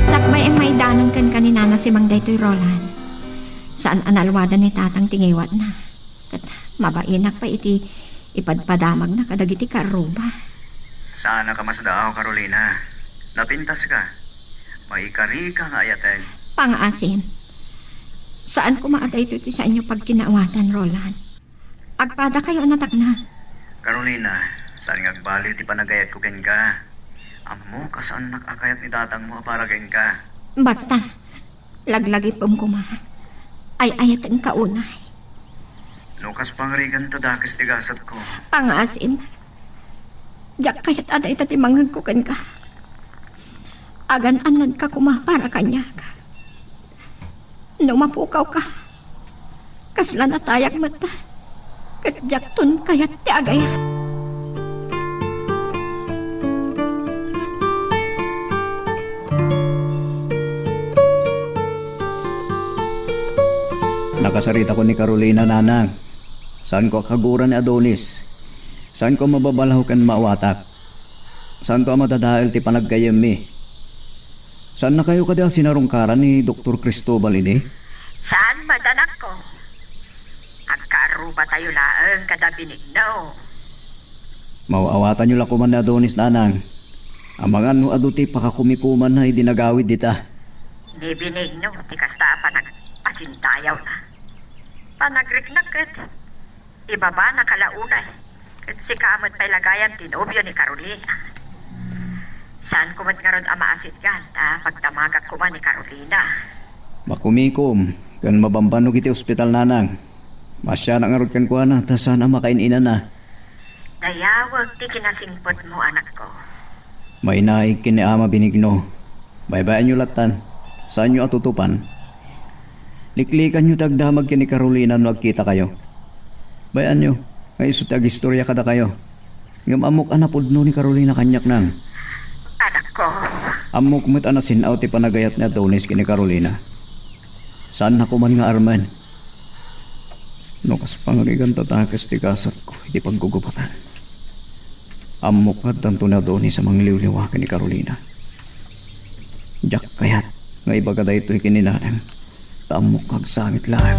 Sakbay ang may danong kan kanina na si Mang Daytoy Roland. Saan analwadan ni tatang tingiwat na. Kat mabainak pa iti ipadpadamag na kadagiti karuba. Saan ka mas daaw, Carolina? Napintas ka. May ikari ka nga ayaten. Pangaasin. Saan kumaaday ito sa inyo pag kinaawatan, Roland? Agpada kayo natak na. Carolina, saan ngagbali ti panagayat ko ken ka? Amo ka saan nakakayat ni tatang mo para ken ka? Basta, laglagi pong kumaha. Ay ayatan kaunay. Nukas pangrigan to dakis tigasat ko. Pangaasin. Diyak kaya't aday tati manghagkukan ka. Agan-anan ka kumaha para kanya ka. No mapukaw ka. Kasla na tayag mata. Katjak tun kaya't ti agaya. Nakasarita ko ni Carolina, nanang. Saan ko kaguran ni Adonis? Saan ko mababalahukan maawatak? Saan ko matadahil ti panagkayam mi? Saan na kayo kada sinarungkaran ni Dr. Cristobal ini? Saan madanak ko? Agkaruba tayo laang kada Benigno. Mauawatan nyo lakuman ni Adonis, nanang. Amangan no aduti pakakumikuman na idinagawid dita. Ni Benigno, ti kasta panagpasintayaw na. Panagriknakit. Ibaba na kalaunay. Kat si kamot pa'y lagayam tinobyo ni Carolina. Saan kumat nga ron amaasit gan, pagtamagak ko man ni Carolina. Makumikom, kan mabambanog iti ospital, nanang. Masya na nga ron kan kuha na, ta sana makainina na. Dayawag ti kinasingpot mo, anak ko. May naig kini Ama Benigno. Baybayan nyo latan. Saan nyo atutupan? Liklikan nyo tagdamag kini Carolina no agkita kayo. Bayan nyo, ngay isut istorya kada kayo. Ngam amok anapudno ni Carolina kanyak nang. Anak ko. Amok mo't anasin ti panagayat ni Adonis kini Carolina. Saan na kuman nga arman? No kas pangarigan tatakas ti kasat ko, iti paggugupatan. Amok at tanto na Adonis sa mangliliwakan ni Carolina. Diyak kayat, nga ibaga da ito'y kininanang. Tamok kag sangit lahat.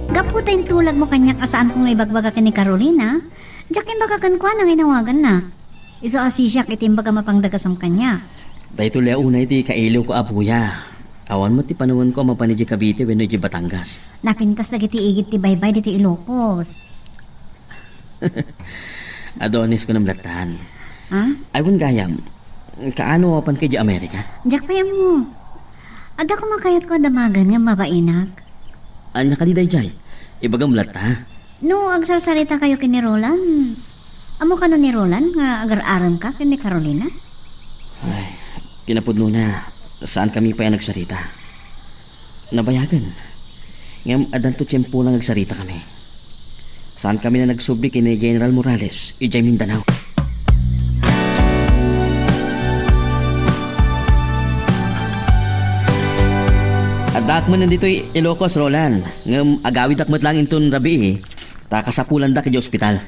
Gaputa yung tulag mo kanyak asaan kung ibagbaga ka ni Carolina. Diyak yung bagagan ko na inawagan na. Iso asisyak itimbaga mapangdagasam kanya. Dahito lea una iti kailiw ko abuya. Awan mo ti panuwan ko mapanidji Cavite wenno iti Batangas. Napintas dagiti igit ti baybay diti Ilocos. Adonis ko namlatan. Ha? Aywan gayam. Kaano wapan kay di Amerika? Diyak pa mo. Ada ko makayat ko damagan nga mabainak. Anya ka di dayjay. Ibaga mulata. No, agsarsarita kayo kini Roland. Amo ka no ni Roland nga agar-aram ka kini Carolina? Ay, kinapudno na. Saan kami pa yan nagsarita? Nabayagan. Ngam adan to tiyempo lang nagsarita kami. Saan kami na nagsubli kini General Morales, ijay Mindanao. Adak man nandito Ilocos, Roland. Ngam agawid akmat lang inton rabi takasapulan da kay ospital.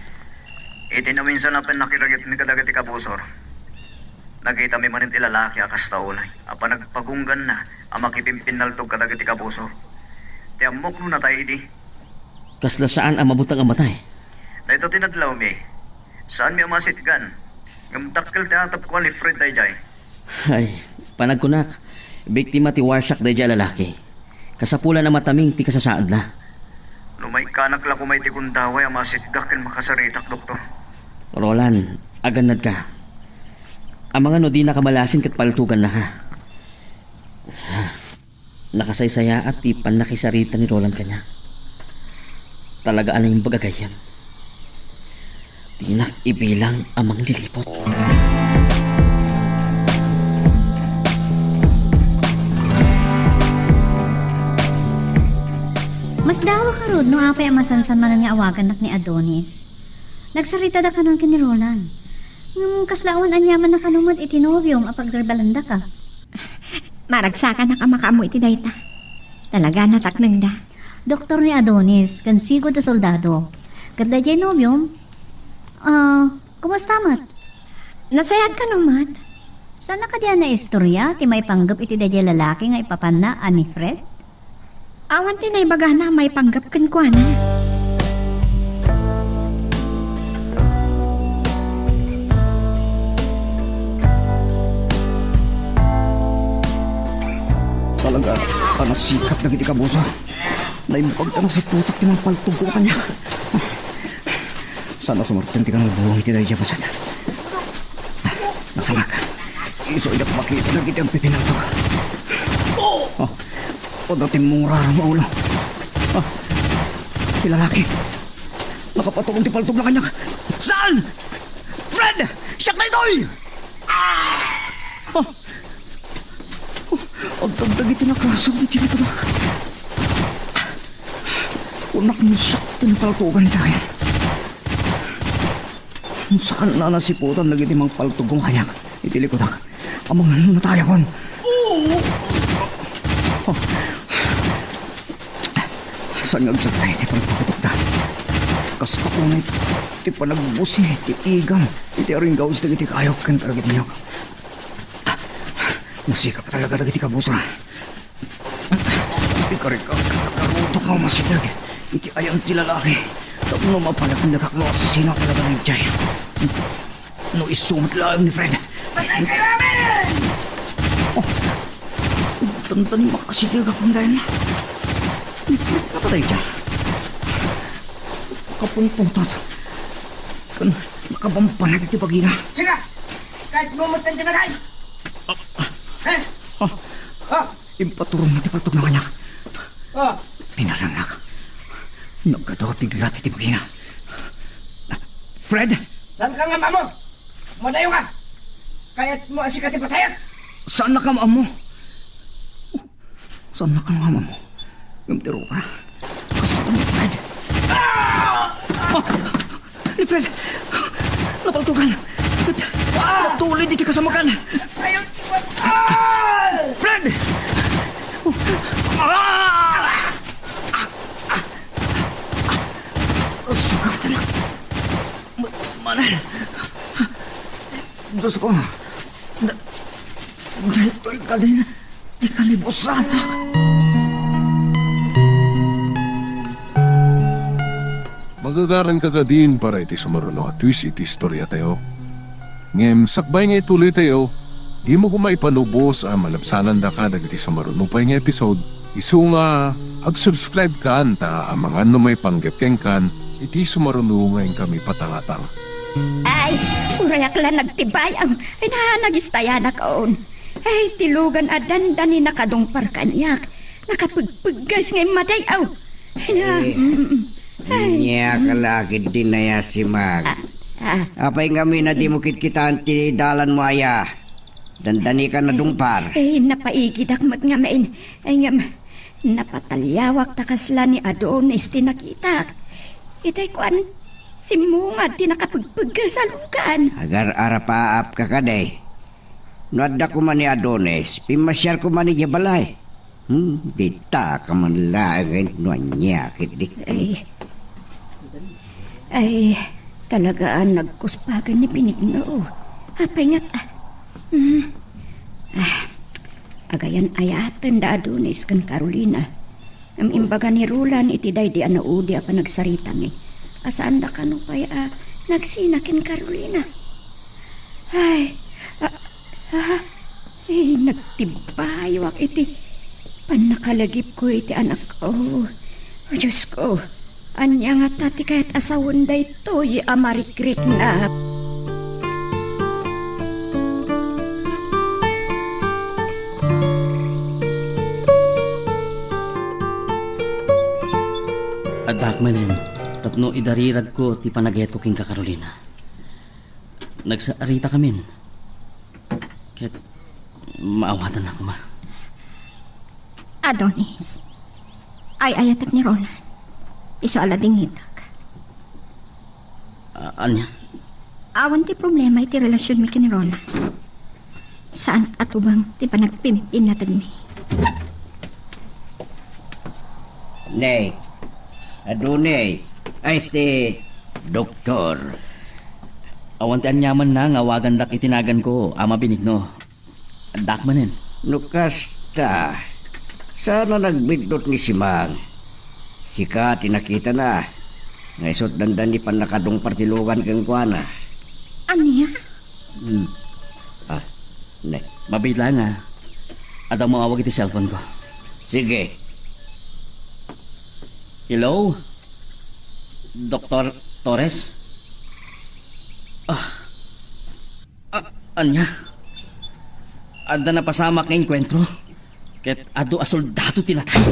Iti na minsan na pinakiragit mi kadagati kabusor. Nakita mi manin ti lalaki akas taulay. Apa nagpagunggan na ang makipimpin naltog kadagati kabusor. Ti amok no na tayo idi. Kasla saan ang mabutang amatay? Dahito tinadlaw mi. Saan mi amasitgan? Ngamtakkel ti atap ko ni Fred dayjay. Ay, panagkunak. Biktima ti Warshak dayjay lalaki. Kasapulan na mataming ti kasasaad na. Lumay kanak la kumay ti kundaway amasitgak ken makasaritak doktor. Roland, aganad ka. Ang mga no di nakamalasin kat paltugan na ha. Nakasaysaya at ti panakisarita ni Roland kanya. Talaga ano yung bagagayam. Tinak ibilang amang lilipot. Mas dawa ka rod no apay amasansan man nga awagan nak ni Adonis. Nagsarita da ka nun kini Roland. Ngam kaslawan anyaman na kanumad iti novyom apag darbalanda ka. Maragsakan na ka makaamu iti dayta. Talaga nataknang da. Doktor ni Adonis, kansigo da soldado. Kada jay novyom, kumusta mat? Nasayad ka numat. Sana ka diyan na istorya, ti may panggap iti dayjay lalaki nga ipapanna ani Fred? Awan tinay baga na may panggap kan ko na. Talaga, panasikap na giti kabuso. Naimpag ka na si putak ti mga paltog ko kanya. Sana sumurtin ti ka ng buwang iti dahil pasat. Nasamak. Iso idak makita na giti ang pipinang to. O dati mong rarang maulo. Ti lalaki. Nakapatulong ti paltog na kanya. Saan? Fred! Siyak na ito'y! Ang tagdag ito na kaso, iti na ito na. Unak mo siya, tinapaltugan ni tayo. Saan na nasiputan lagi di mang paltugong hayak? Itili ko tak, amang ano na tayo kon. Saan nagsagtay, ti palpakutok da. Kas kapunay, ti panagbusi, ti igam, iti aring gawas lagi ti kayok kan karagit niyo. Nasikap talaga dagiti kabuso. Ikarik ka, katarutok mo masidag. Iti ayang ti lalaki. Tapos mapalat ang nagaklo asasino talaga ng jay. No isumat lang ni Fred. Patay kayo namin! Tantan makasidag akong dahil na. Ni Fred kapatay dyan. Kapunpuntot. Kan nakabampanag iti pagina. Sige! Kahit gumutan dyan na kayo! Impaturong na ti paltog na kanya. Oh, Pinaranak. Nagkatawa bigla ti pagina. Fred! saan ka nga mo? Madayo ka! Kahit mo asikat ipatayan! Saan na ka maam mo? Saan na ka maam mo? Gamtiro ka. Kasama ni Fred. Ni Fred! Napaltugan! Natuli di ti kasamakan! Ayaw ipatay! Fred! Sugatan na. Manan. Gusto ko. Dahil ka din. Di kalibusan. Magagaran ka ka din para iti sumaruno at twist iti istorya tayo. Ngem sakbay nga ituloy tayo, di mo kumay panubos ang malabsanan da ka dagiti sa marunupay nga episode. Isu nga ag-subscribe kan ta ang mga numay panggapkeng kan iti sumarunungayin kami patangatang. Ay, urayak lang nagtibayang. Ay na, nagistaya na kaon. Ay, tilugan adan ni nakadungpar kanyak. Nakapagpaggas ngay matay aw. Ay na, Niya kalakid din na ya si Mag. Apay kami na di mo kitkitaan ti dalan mo aya. Dandani ka na dungpar. ay, napaigid akmat nga main. Ay nga, napatalyawak takasla ni Adonis tinakita. Itay kuan, simungad ti nakapagpaggas sa lugan. Agar arapaap ka kaday. Nuadda ko man ni Adonis, pimasyar ko man ni Jabalay. Dita ka man lagay nuanya kiti. Ay, talagaan nagkuspagan ni Pinigno. Apay nga, agayan ayatan da Adonis kan Carolina. Ang imbaga ni Rulan itiday di anaudi apa nagsaritang asaan da kano pa'y nagsinakin Carolina. Ay, nagtibayawak iti panakalagip ko iti anak ko. O Diyos ko, anya nga tati kahit asawon da ito amarikrik na. Adak manen, tapno idarirag ko ti panageto king ka Carolina. Nagsaarita kamin. Ket maawatan ako ma. Adonis, ay ayatak ni Roland. Iso alading hitak. Anya? Awan ti problema iti relasyon mi kini Roland. Saan atubang ti panagpimitin natin mi? Nay, Adonis, ay si Doktor. Awan ti anyaman na nga wagan dak itinagan ko, Ama Benigno. Adak manen. Nukasta, sana nagbidot ni si Mang. Sika tinakita na. Ngaisot dandan ni panakadong partilugan kang kuana. Anya? Nay, Mabait lang nga. At ang mawag iti cellphone ko. sige. Hello? Dr. Torres? Anya? Ada na pasamak nga enkwentro? Ket ado a soldado tinatay.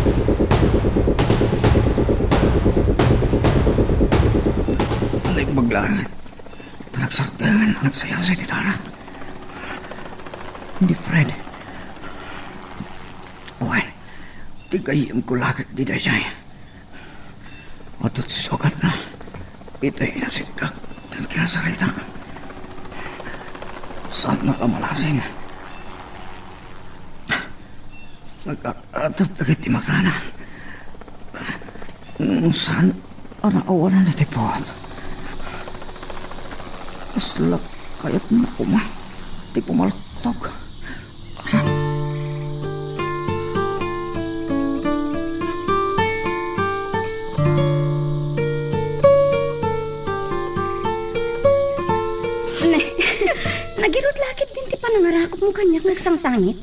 Alay maglaan. Nagsaktan, nagsayang sa titara. Hindi Fred. Uy, tigayim ko lakit di dayay. Atot sugat na. Itay na sitak dan kinasaritak. Saan na kamalasing? Nagkakatap agad di makana. Saan ang awalan na tipot? Kaslak kayat na kuma. Di pumaltog. Nagirot lakit din ti panangarakop mo kanyak nagsangsangit.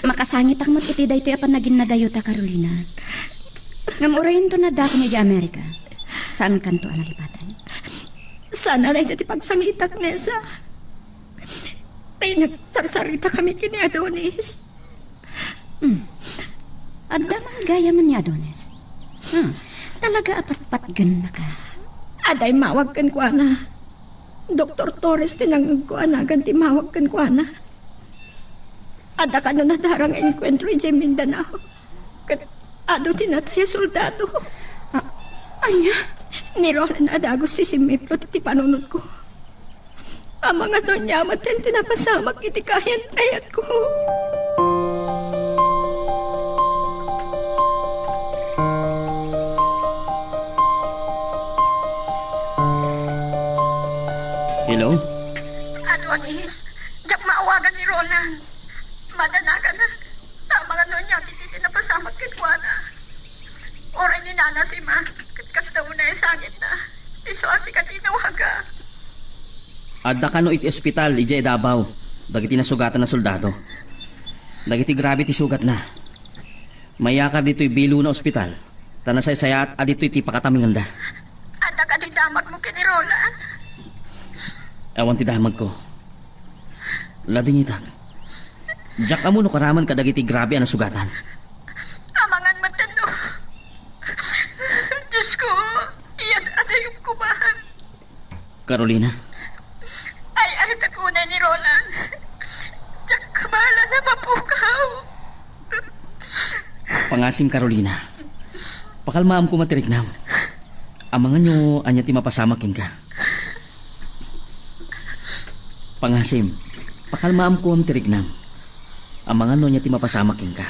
Makasangit ang iti daytoy apan naging nadayo ta Carolina. Ngamurayin to na dako ni di Amerika. Saan kanto analipatan? Sana lang dati pagsangitak nesa. Tay nagsarsarita kami kini Adonis. Adda man gaya man ni Adonis. Talaga apat-patgan na ka. Aday mawag kan ko ana. Dr. Torres tinangag ko ana ganti mawag kan ko ana. Ada ka na nadarang enkwentro in Mindanao. Kat ado tinatay soldado. Anya? Ni Roland adagos ti simiplo ti panunod ko. Ang mga donyamat yan tinapasamak iti kayan ayat ko. Hello? Adonis, jak maawagan ni Roland. Madanaga na. Tama nga nun niya, hindi na pasamak kitwana. Oray ni Nana si Ma, kas daw na sangit na. Iso asi ka tinawaga. Adda ka no iti ospital, iti Davao. Dagiti nasugatan na soldado. Dagiti grabe ti sugat na. Mayakar dito'y bilo na ospital. Tanasay sayat adito'y ti pakataminganda. Ada ka di damag mo kini Roland. Awan ti damag ko. Lading itag. Diyak amo no karaman kadagiti grabe ang nasugatan. Amangan matano. Diyos ko, iyan yung kubahan. Carolina, Ay, takunay ni Roland. Diyak kabala na mapukaw. pangasim Carolina. Pakalmaam ko matiriknam. Amangan nyo anya ti mapasamakin ka. Pangasim, pakalmaam ko ang tiriknam. Amangan no nya ti mapasamakin ka.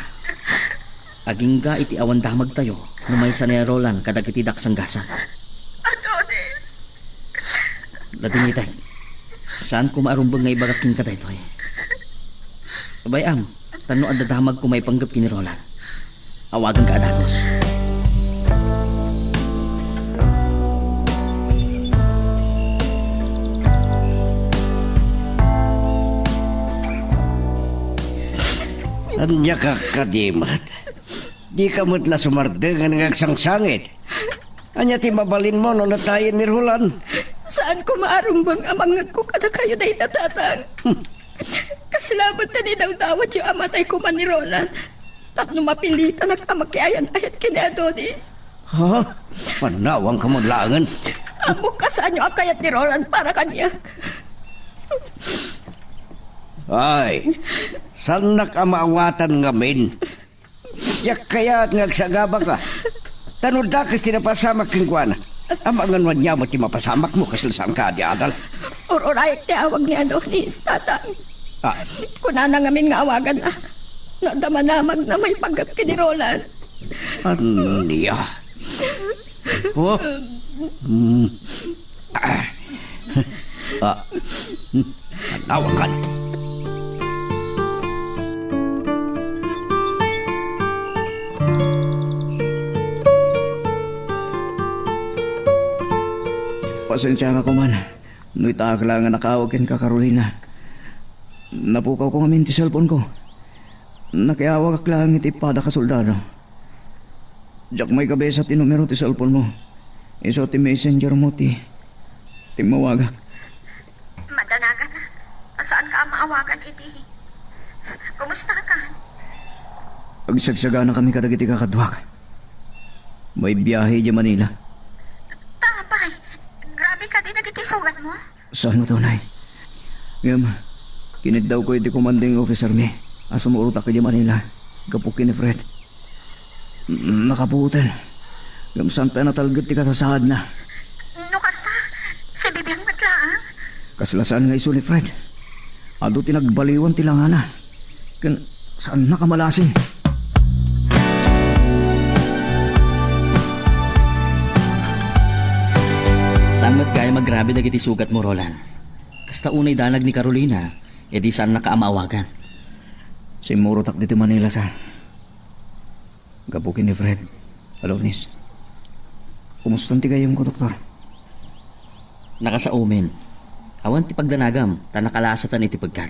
Aging ga iti awan damag tayo numay sa ni Roland kadag iti daksanggasan. Adonis. Lading itay, saan ko maarumbang nga ibagaking ka daytoy? Bayam, tano ang dadamag ko may panggap kini Roland. Awagan ka adagos. Anya ka kadimat. Di ka mo't la sumardeng ang nagsangsangit. Anya ti mabalin mo no natayin ni Roland. Saan ko maarumbang amangag ko kada kayo na itatatan? Kasalamat na di daw dawat yung amatay ko man ni Roland. Tapno mapilitan at amakiayan ayat kini Adonis. Ha? Panawang kamudlangan. Amo ka saan yung akayat ni Roland para kanya. Ay, saan nakamaawatan ngamin? Yak kaya at ngagsagaba ka. Tanod da kasi napasamak king kuwana. Amangan man niya mo ti mapasamak mo kasi saan ka di adal. Ororayek ti awag ni Adonis, tatang. Ah, Kunana ngamin nga awagan na. Nadamanamag na may panggap kini Roland. ano niya? Oh? Ah. Ah. Panawakan. Pasensya ka kuman. No'y taak lang nga nakawagin ka, Carolina. Napukaw ko ngamin ti cellphone ko. Nakiawag ka lang iti pada ka soldado. Diyak may kabesa ti numero ti cellphone mo. Iso ti messenger mo ti mawagak. Madanagan na. Saan ka maawagan, iti? Kumusta ka? Agsagsaga na kami kadagiti kakadwak. May biyahe di Manila. Tapay. Grabe ka din nagitisugat mo. Saan mo tunay? Ngam, kinid daw ko iti commanding officer mi. Asumurutak ka di Manila. Kapukin ni Fred. Nakaputel. Ngam santa na talgat ti katasahad na. No kasta, si bibiyang matlaang. Kaslasaan nga iso ni Fred. Ado tinagbaliwan tilangana. Saan nakamalasing? Saan mo't kaya maggrabe dagiti sugat mo, Roland? Kasta unay danag ni Carolina, edi saan nakaamawagan? Simurutak dito Manila sa gabukin ni Fred. Alonis. Kumustan ti gayong ko, doktor? Nakasaumen. Awan ti pagdanagam, tanakalasatan iti pagkan.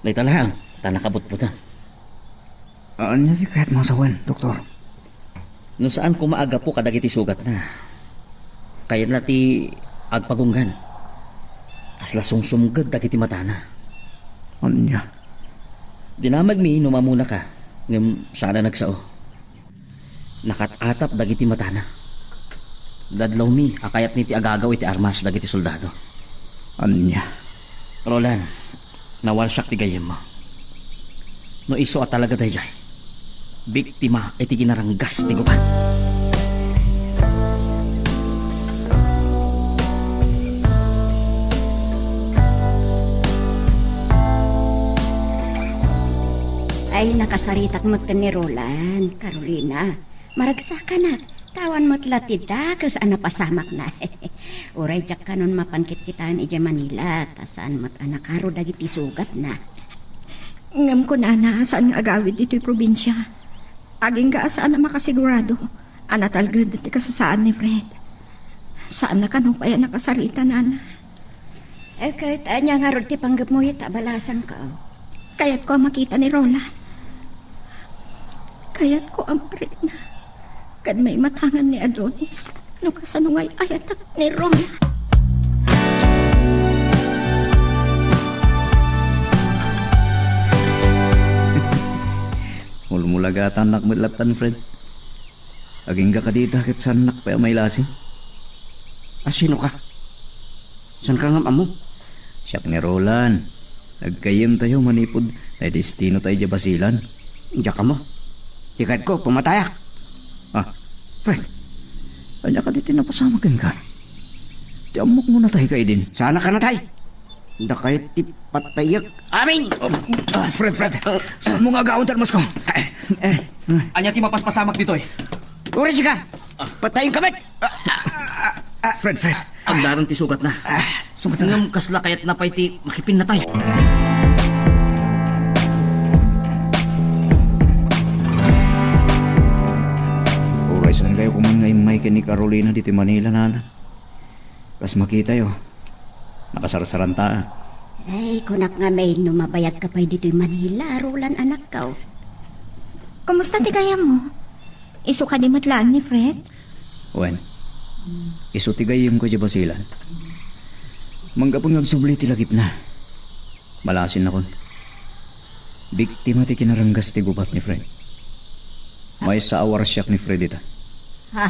Dahil lang, tanakabutbutan. Ano si kahit mga sawan, doktor? No saan kumaaga po kadagiti sugat na. Kaya na ti agpagunggan. Kasla sumsumgad dagiti matana. Anya? Dinamag mi numamuna ka. Ngam sana nagsao. Nakatatap dagiti matana. Dadlaw mi akayat ni ti agagaw iti armas dagiti soldado. Anya? Roland, nawalsak ti gayem mo. No iso at talaga dayay. Biktima iti ginaranggas ti guban. Ay, nakasaritak mo ni Roland, Carolina. Maragsa ka na. Tawan mo't latida, kas napasamak na. Uray, jak ka nun mapankit kitaan ija Manila. Tasaan mo't anakaro dagiti sugat na. Ngam ko na saan nga agawid dito'y probinsya. Aging ka saan na makasigurado. Anatalgad iti kasasaan ni Fred. Saan na kanong kaya nakasarita, nana? kahit anya nga ron ti panggap mo ita balasan ka. Kaya't ko makita ni Roland. Kaya't ko ang parit na. Kad may matangan ni Adonis. No kasanungay ayatak ni Roland. Mulmulagatan nak medlatan, Fred. Aging ka dita kit sanak pa may lasing. Sino ka? San ka nga amo? Siyak ni Roland. Nagkayem tayo manipod. Ay destino tayo dya basilan. Diya ka mo. Tikat ko, pumatayak. Fred, anya ka dito napasama ka. Di amok mo na tayo kayo din. Sana ka na tay. Da kayo ti patayak. Amin! Fred. Saan mo nga gauntan mas ko? Anya ti mapaspasamak dito eh. Uris ka! Patayin kamit! Fred. Ang darang ti sugat na. Sugat na. Ngam kasla kayat napay ti makipin na tayo. Oray saan kayo kuman ngayon may ni Carolina dito Manila na. Kas makita yo. Nakasarasaranta. Ay, kunak nga may numabayag ka pa dito yung Manila, Roland anak ka. Kumusta ti kaya mo? Isu ka di matlaan ni Fred? Wen, isutigayim ko dya basilan. Manggapon nagsubli ti lagip na. Malasin na kon. Biktima ti kinaranggas ti gubat ni Fred. May saawar siyak ni Fred ita. Ha?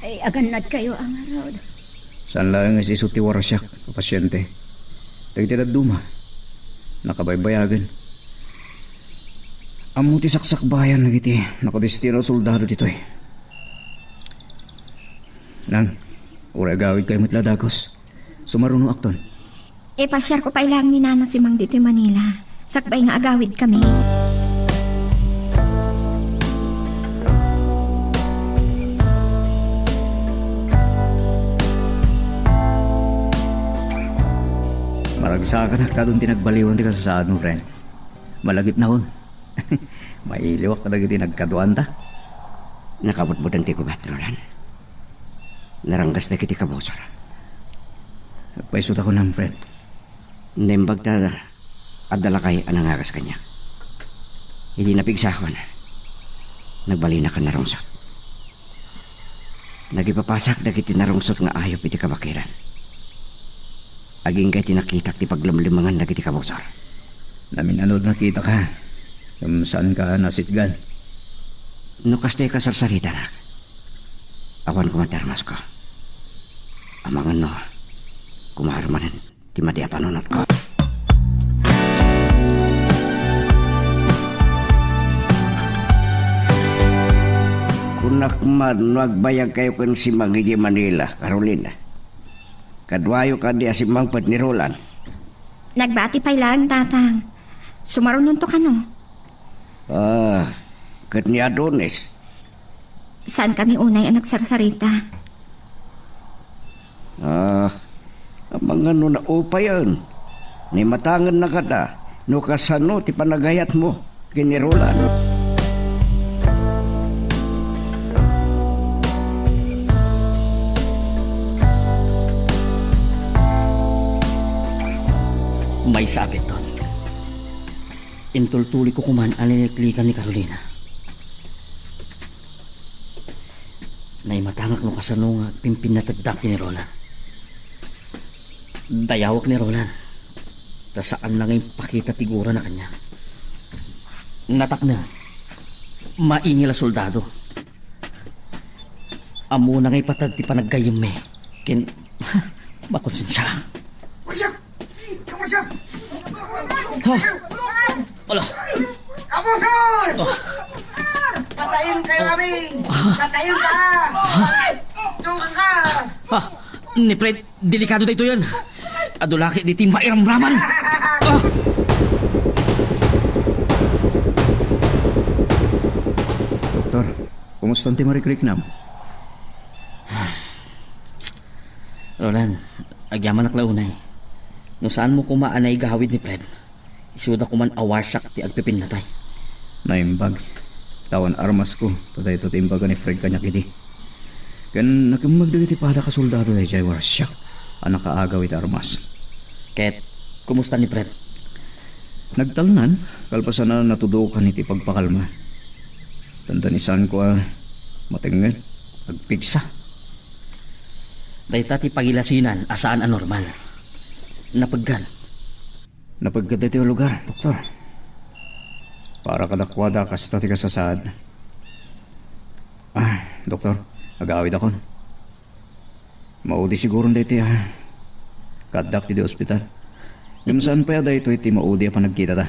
Ay, aganad kayo ang araw. Saan lang nga si isu ti warasyak, pasyente. Tagtitad duma. Nakabaybayagan. Amo ti saksak bayan nagiti. Nakadestino soldado dito eh. Nang, ura gawid kayo matladagos. Sumaruno akton. Pasyar ko pa ilang ni Nana si Mang dito yung Manila. Sakbay nga agawid kami. Maragsakan na ka doon tinagbaliwan ti kasasaan mo, friend. Malagip na hon. Mailiwak ka na giti nagkaduan ta. Nakabutbutan ti gubat, Roland. Naranggas na kiti kabosor. Nagpaisot ako ng friend. Nembag ta adala kay anangagas kanya. Hindi napigsakon. Nagbali na ka narungsot. Nagipapasak na kiti narungsot nga ayop iti kabakiran. Aging kay tinakitak ti paglamlimangan na kiti kabosor. Namin anod nakita ka. Kung saan ka nasitgan. No kaste ka sarsarita na. Awan ko matermas ko. Amangan no. Kumaharmanin. Ti madi apanunot ko. Kunak man nagbayag kayo kan si Mangigi Manila, Carolina. Kadwayo ka di asimang pat ni Roland. Nagbati pa ilang, tatang. Sumarunong to ka, no? Kat ni Adonis. Saan kami unay ang nagsarsarita? Mga no na upa yan. Ni matangan na kada. No kasano ti panagayat mo. Kini Roland. May sabit doon. Intultuli ko kuman ang liniklikan ni Carolina. Naimatangak no kasano nga pimpin na tagdak ni Roland. Dayawak ni Roland. Tasaan na ngayon pakita tigura na kanya. Natak na. Maingil a soldado. Amo na ngayon patag ti panaggayim me. Kin... Makonsensya. Ha? Wala. Kabusol! Patayin kayo kami! Patayin ka! Tungan ka! Ha? Ni Fred, delikado dito yan. Adulaki di ti mairamraman. Doktor, kumusta ang Marie Creek nam? Roland, agyaman na klaunay. No saan mo kumaanay gahawid ni Fred? Isuda ko man awarsak ti agpipin natay. Naimbag. Tawan armas ko. Patay ito timbaga ni Fred kanya kiti. Kan nakimagdagi ti pada ka soldado na jay warsak. anak kaagaw iti armas. Ket, kumusta ni Fred? Nagtalnan, kalpasan na natudukan iti pagpakalma. Tandanisan ko matingin, nagpigsa. Dahita ti pagilasinan, asaan anormal. Napaggan. Napagkada iti lugar, doktor. Para kadakwada kasta ti kasasad. Doktor, agawid akon. Maudi siguro dito kadak ti di ospital. Saan pa yada ito iti maudi pa nagkita ta?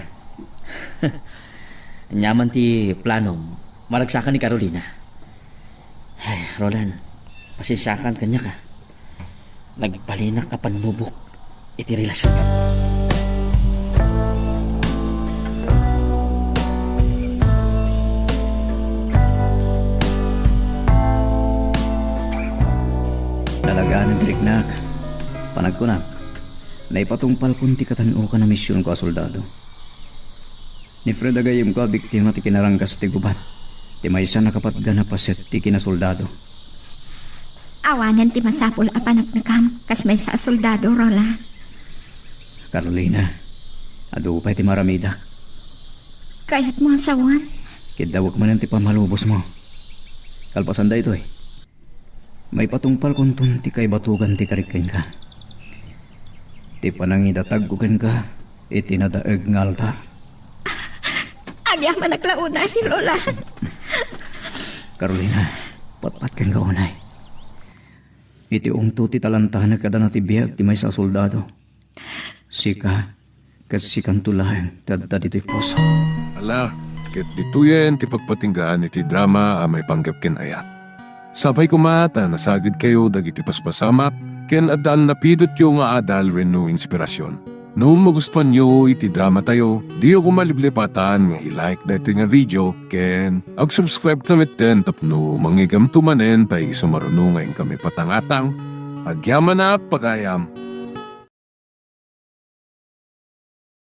Nyaman ti planom, maragsakan ni Carolina. Ay, Roland, pasisyakan kanya ka. Nagpalinak ka panumubok iti relasyon. Nalagaan ng diriknak. Panagkunak. Naipatungpal kunti katano ka na misyon ko a soldado. Ni Fred agayim ko biktima ti kinarangkas ti gubat. Ti maysa nakapatga na paset ti kinasoldado. Awanan ti masapul a panagnakam kas may sa soldado, Roland. Carolina, adupay ti maramida. Kaya't mo asawan. Kidawag man ti pamalubos mo. Kalpasan da ito May patungpal kuntun ti kay batugan ti karikeng ka. Ti panangidatag kuken ka, iti nadaeg nga altar. Agya manaklaunay, Roland. Carolina, patpat kang kaunay. Iti ungto ti talantahan na kada na ti biyag ti may sa soldado. Sika, kasi kantulahan, tadta dito'y puso. Ala, ket dituyen ti pagpatinggaan iti drama a may panggap ken ayat. Sabay kumata nasagid kayo dagiti paspasamak ken adal napidot yung nga adal renno inspirasyon. Noong magustuhan nyo iti drama tayo, di ako maliblipatan nga i-like na ito nga video ken ag-subscribe tamit ten tapno mangigam tumanen tayo sumarunungan kami patangatang agyaman na pagayam.